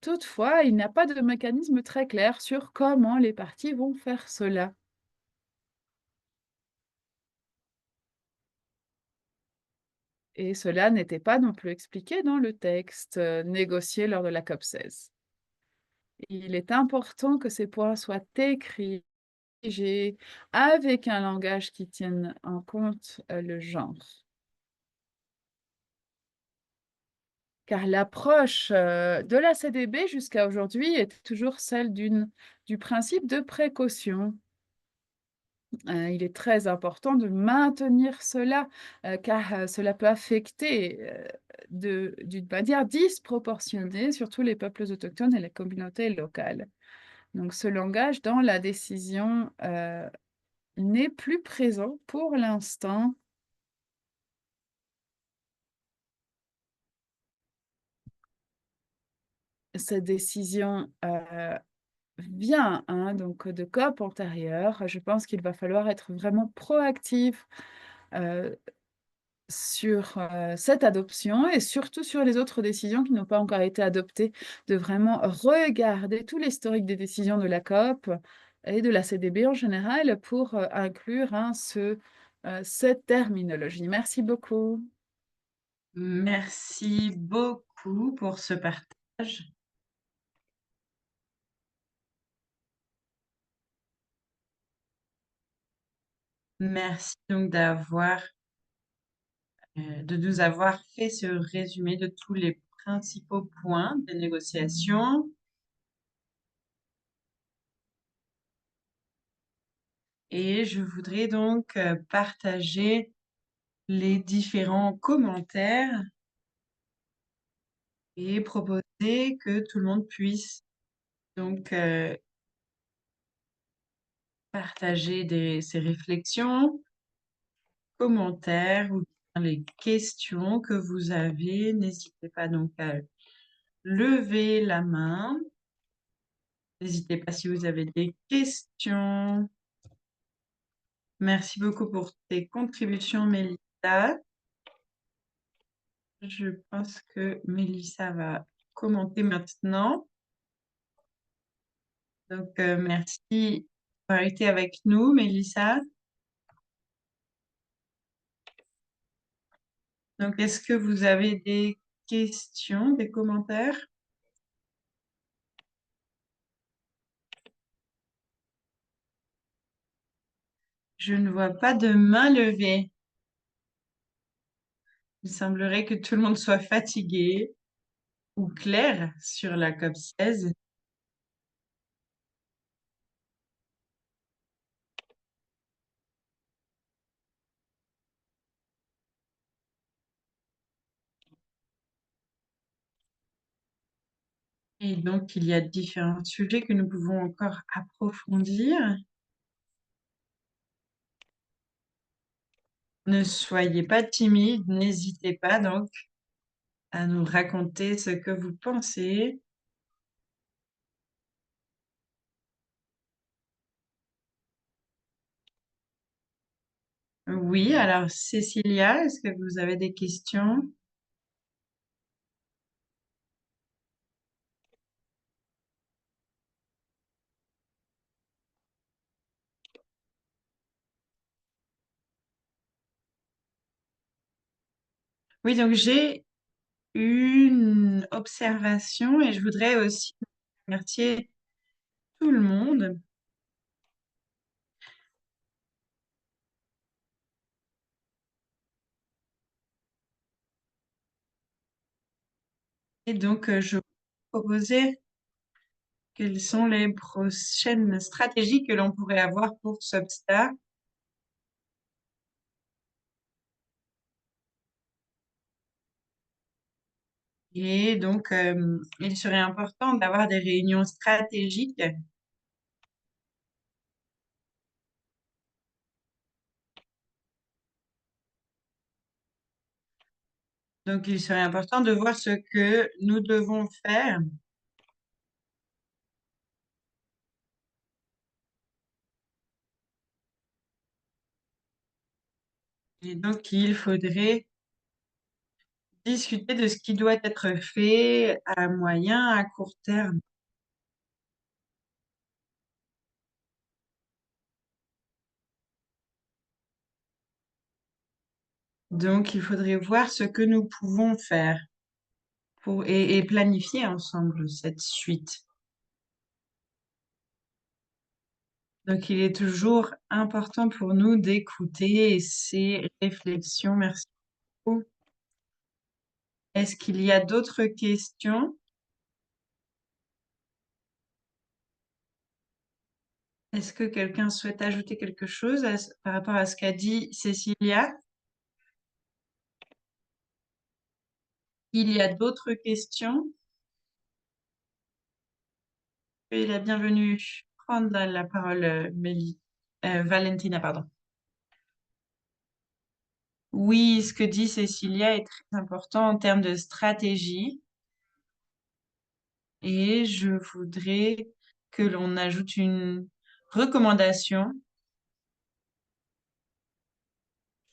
Toutefois, il n'y a pas de mécanisme très clair sur comment les parties vont faire cela. Et cela n'était pas non plus expliqué dans le texte négocié lors de la COP16. Il est important que ces points soient écrits avec un langage qui tienne en compte le genre. Car l'approche de la CDB jusqu'à aujourd'hui est toujours celle du principe de précaution. Il est très important de maintenir cela, car, cela peut affecter, d'une manière disproportionnée, surtout les peuples autochtones et les communautés locales. Donc ce langage dans la décision, n'est plus présent pour l'instant. Cette décision, vient, hein, donc de COP antérieures. Je pense qu'il va falloir être vraiment proactif, heu, sur, cette adoption et surtout sur les autres décisions qui n'ont pas encore été adoptées, de vraiment regarder tout l'historique des décisions de la COP et de la CDB en général pour, inclure, hein, cette terminologie. Merci beaucoup.
Merci beaucoup pour ce partage. Merci donc de nous avoir fait ce résumé de tous les principaux points des négociations. Et je voudrais donc partager les différents commentaires et proposer que tout le monde puisse donc partager ses réflexions, commentaires ou bien les questions que vous avez. N'hésitez pas donc à lever la main. N'hésitez pas si vous avez des questions. Merci beaucoup pour tes contributions, Mélissa. Je pense que Mélissa va commenter maintenant. Donc, merci d'avoir été avec nous, Mélissa. Donc, est-ce que vous avez des questions, des commentaires? Je ne vois pas de main levée. Il semblerait que tout le monde soit fatigué ou clair sur la COP 16. Et donc, il y a différents sujets que nous pouvons encore approfondir. Ne soyez pas timide, n'hésitez pas donc à nous raconter ce que vous pensez. Oui, alors Cécilia, est-ce que vous avez des questions? Oui, donc j'ai une observation et je voudrais aussi remercier tout le monde. Et donc, je vais vous proposer quelles sont les prochaines stratégies que l'on pourrait avoir pour ce obstacle. Et donc, il serait important d'avoir des réunions stratégiques. Donc, il serait important de voir ce que nous devons faire. Et donc, il faudrait discuter de ce qui doit être fait à moyen, à court terme. Donc, il faudrait voir ce que nous pouvons faire et planifier ensemble cette suite. Donc, il est toujours important pour nous d'écouter ces réflexions. Merci beaucoup. Est-ce qu'il y a d'autres questions? Est-ce que quelqu'un souhaite ajouter quelque chose par rapport à ce qu'a dit Cécilia? Il y a d'autres questions? Et la bienvenue. Prendre la parole, Valentina, pardon. Oui, ce que dit Cécilia est très important en termes de stratégie. Et je voudrais que l'on ajoute une recommandation.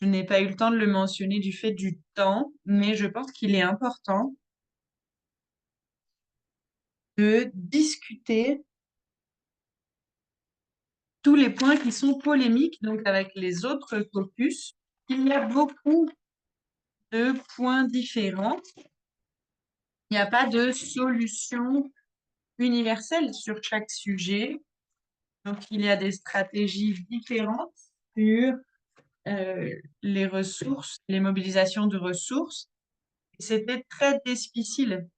Je n'ai pas eu le temps de le mentionner du fait du temps, mais je pense qu'il est important de discuter tous les points qui sont polémiques, donc avec les autres caucus. Il y a beaucoup de points différents. Il n'y a pas de solution universelle sur chaque sujet. Donc, il y a des stratégies différentes sur les ressources, les mobilisations de ressources. C'était très difficile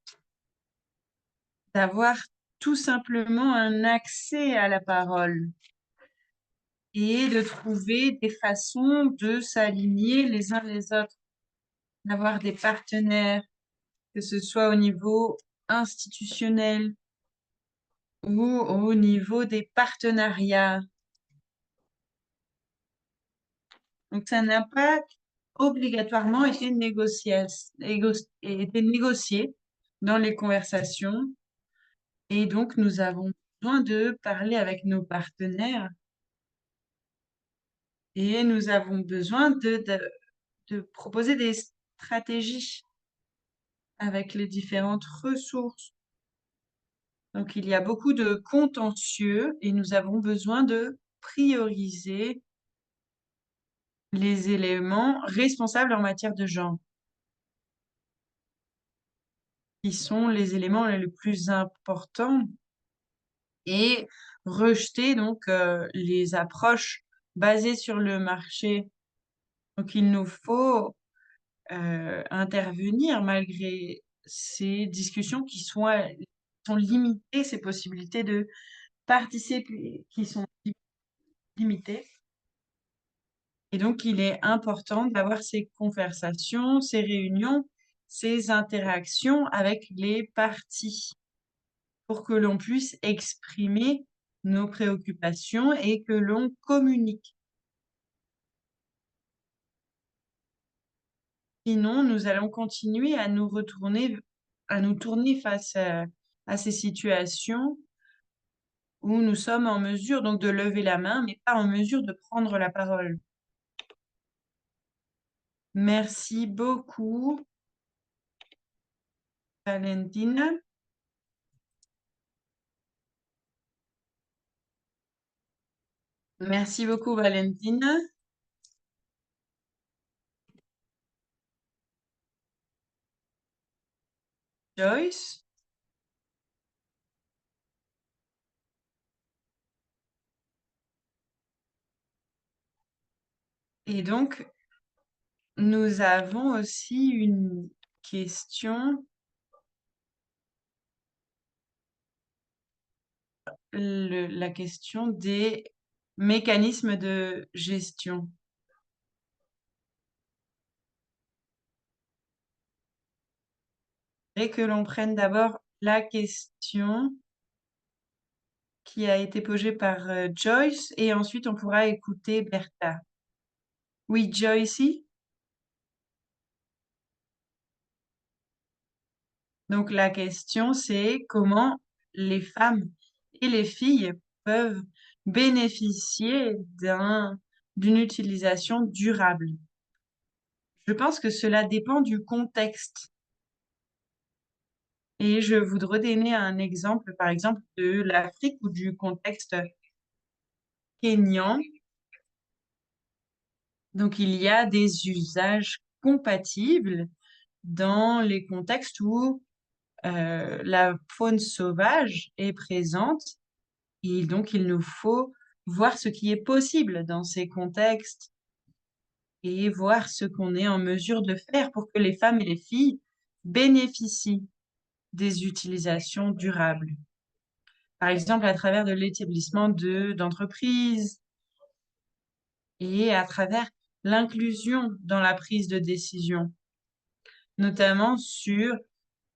d'avoir tout simplement un accès à la parole et de trouver des façons de s'aligner les uns les autres, d'avoir des partenaires, que ce soit au niveau institutionnel ou au niveau des partenariats. Donc, ça n'a pas obligatoirement été négocié dans les conversations. Et donc, nous avons besoin de parler avec nos partenaires et nous avons besoin de proposer des stratégies avec les différentes ressources. Donc, il y a beaucoup de contentieux et nous avons besoin de prioriser les éléments responsables en matière de genre, qui sont les éléments les plus importants, et rejeter donc les approches basées sur le marché. Donc, il nous faut intervenir malgré ces discussions qui sont limitées, ces possibilités de participer qui sont limitées. Et donc, il est important d'avoir ces conversations, ces réunions, ces interactions avec les parties pour que l'on puisse exprimer nos préoccupations et que l'on communique. Sinon, nous allons continuer à nous tourner face à ces situations où nous sommes en mesure donc de lever la main, mais pas en mesure de prendre la parole. Merci beaucoup, Valentina. Merci beaucoup, Valentina. Joyce. Et donc, nous avons aussi une question, la question des mécanismes de gestion. Et que l'on prenne d'abord la question qui a été posée par Joyce et ensuite on pourra écouter Bertha. Oui, Joyce. Donc la question c'est comment les femmes et les filles peuvent bénéficier d'une utilisation durable. Je pense que cela dépend du contexte. Et je voudrais donner un exemple, par exemple, de l'Afrique ou du contexte kényan. Donc, il y a des usages compatibles dans les contextes où la faune sauvage est présente. Et donc, il nous faut voir ce qui est possible dans ces contextes et voir ce qu'on est en mesure de faire pour que les femmes et les filles bénéficient des utilisations durables. par exemple à travers de l'établissement d'entreprises et à travers l'inclusion dans la prise de décision, notamment sur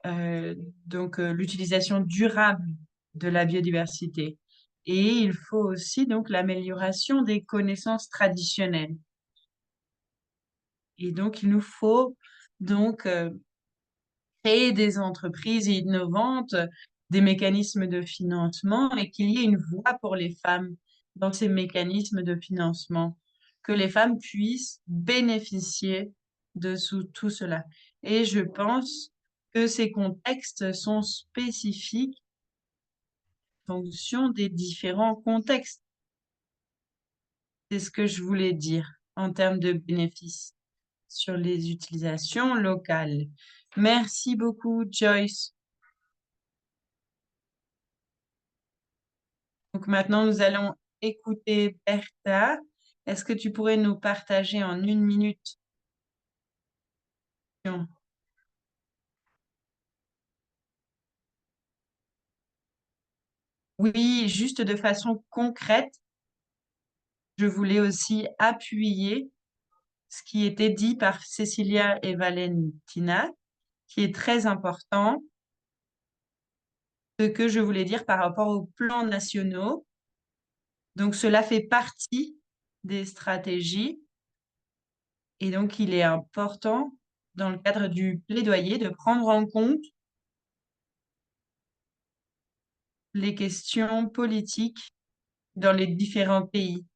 l'utilisation durable de la biodiversité. Et il faut aussi donc l'amélioration des connaissances traditionnelles. Et donc, il nous faut donc créer des entreprises innovantes, des mécanismes de financement et qu'il y ait une voie pour les femmes dans ces mécanismes de financement, que les femmes puissent bénéficier de tout cela. Et je pense que ces contextes sont spécifiques en fonction des différents contextes. C'est ce que je voulais dire en termes de bénéfices sur les utilisations locales. Merci beaucoup, Joyce. Donc maintenant, nous allons écouter Bertha. Est-ce que tu pourrais nous partager en 1 minute? Oui, juste de façon concrète, je voulais aussi appuyer ce qui était dit par Cecilia et Valentina, qui est très important, ce que je voulais dire par rapport aux plans nationaux. Donc, cela fait partie des stratégies et donc il est important, dans le cadre du plaidoyer, de prendre en compte les questions politiques dans les différents pays.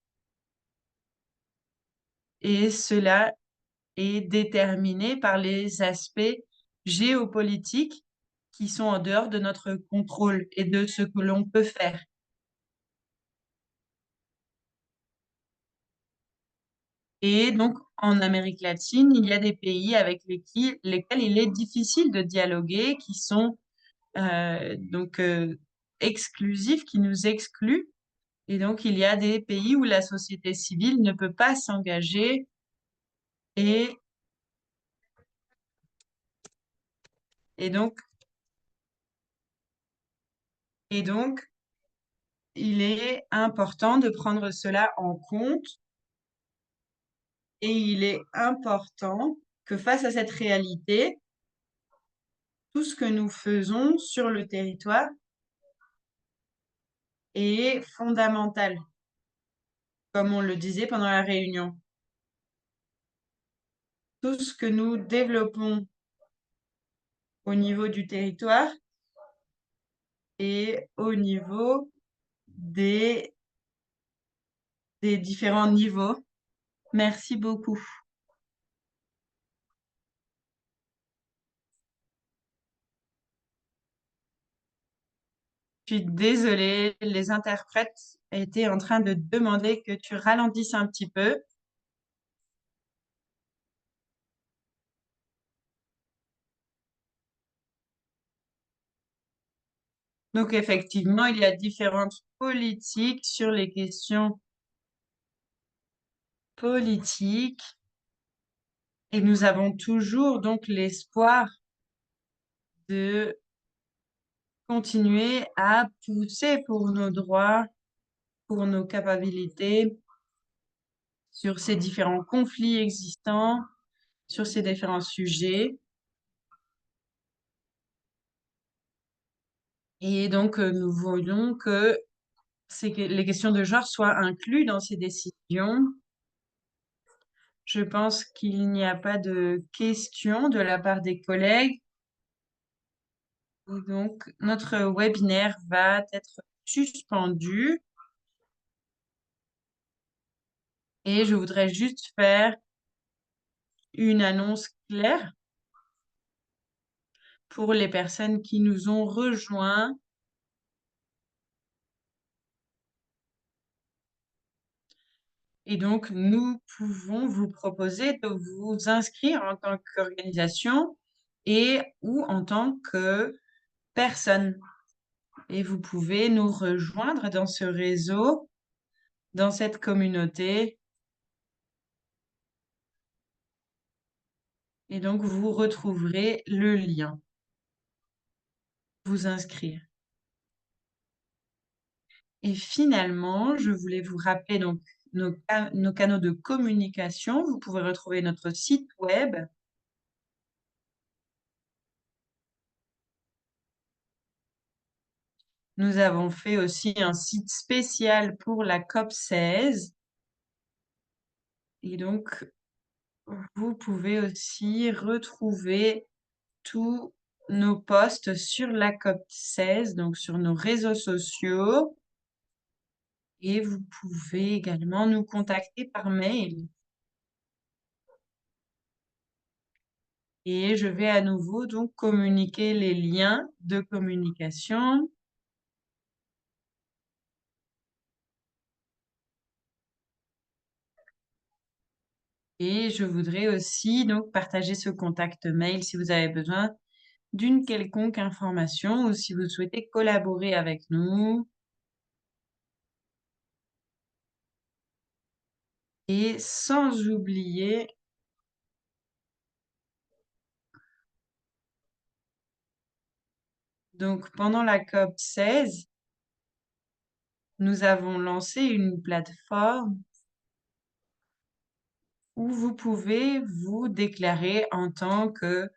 Et cela est déterminé par les aspects géopolitiques qui sont en dehors de notre contrôle et de ce que l'on peut faire. Et donc, en Amérique latine, il y a des pays avec lesquels il est difficile de dialoguer, qui sont exclusifs, qui nous excluent. Et donc, il y a des pays où la société civile ne peut pas s'engager et, et donc, et donc, il est important de prendre cela en compte et il est important que face à cette réalité, tout ce que nous faisons sur le territoire est fondamental, comme on le disait pendant la réunion. Tout ce que nous développons au niveau du territoire et au niveau des différents niveaux. Merci beaucoup. Je suis désolée, les interprètes étaient en train de demander que tu ralentisses un petit peu. Donc, effectivement, il y a différentes politiques sur les questions politiques et nous avons toujours donc l'espoir de continuer à pousser pour nos droits, pour nos capacités, sur ces différents conflits existants, sur ces différents sujets. Et donc, nous voulons que les questions de genre soient incluses dans ces décisions. Je pense qu'il n'y a pas de questions de la part des collègues. Et donc, notre webinaire va être suspendu. Et je voudrais juste faire une annonce claire pour les personnes qui nous ont rejoints. Et donc, nous pouvons vous proposer de vous inscrire en tant qu'organisation et ou en tant que personne. Et vous pouvez nous rejoindre dans ce réseau, dans cette communauté. Et donc, vous retrouverez le lien. Vous inscrire. Et finalement, je voulais vous rappeler donc nos canaux de communication. Vous pouvez retrouver notre site web. Nous avons fait aussi un site spécial pour la COP16. Et donc, vous pouvez aussi retrouver tous nos posts sur la COP16, donc sur nos réseaux sociaux. Et vous pouvez également nous contacter par mail. Et je vais à nouveau donc communiquer les liens de communication. Et je voudrais aussi donc partager ce contact mail si vous avez besoin d'une quelconque information ou si vous souhaitez collaborer avec nous. Et sans oublier donc pendant la COP16, nous avons lancé une plateforme où vous pouvez vous déclarer en tant que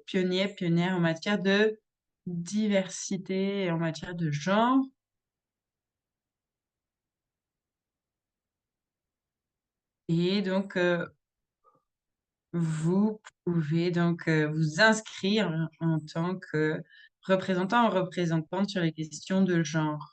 pionnier, pionnière en matière de diversité et en matière de genre. Et donc, vous pouvez donc vous inscrire en tant que représentant ou représentante sur les questions de genre.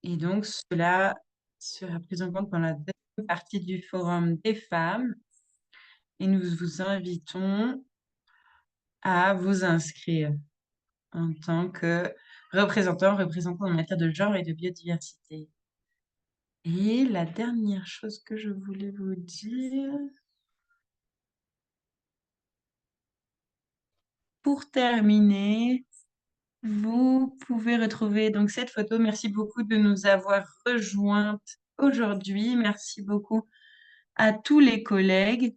Et donc, cela sera pris en compte dans la deuxième partie du Forum des femmes. Et nous vous invitons à vous inscrire en tant que représentant, représentante en matière de genre et de biodiversité. Et la dernière chose que je voulais vous dire, pour terminer, vous pouvez retrouver donc cette photo. Merci beaucoup de nous avoir rejointes aujourd'hui. Merci beaucoup à tous les collègues.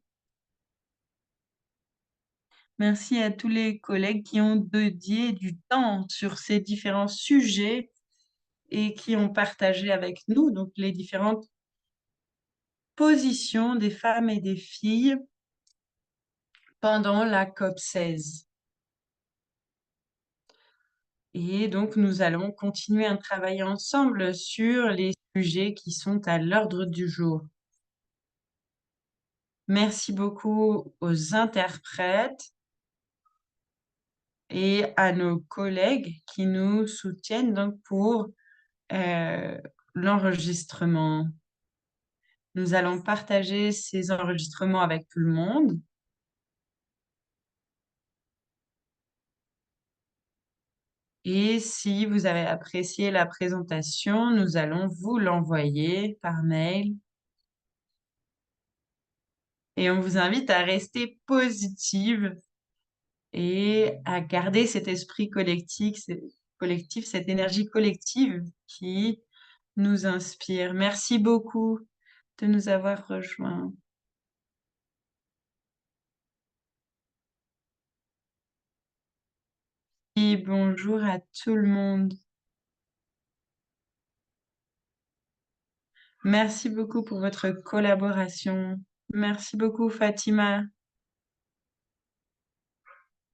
Merci à tous les collègues qui ont dédié du temps sur ces différents sujets et qui ont partagé avec nous donc les différentes positions des femmes et des filles pendant la COP16. Et donc, nous allons continuer à travailler ensemble sur les sujets qui sont à l'ordre du jour. Merci beaucoup aux interprètes et à nos collègues qui nous soutiennent donc pour l'enregistrement. Nous allons partager ces enregistrements avec tout le monde. Et si vous avez apprécié la présentation, nous allons vous l'envoyer par mail. Et on vous invite à rester positive et à garder cet esprit collectif, cette énergie collective qui nous inspire. Merci beaucoup de nous avoir rejoints. Et bonjour à tout le monde. Merci beaucoup pour votre collaboration. Merci beaucoup, Fatima.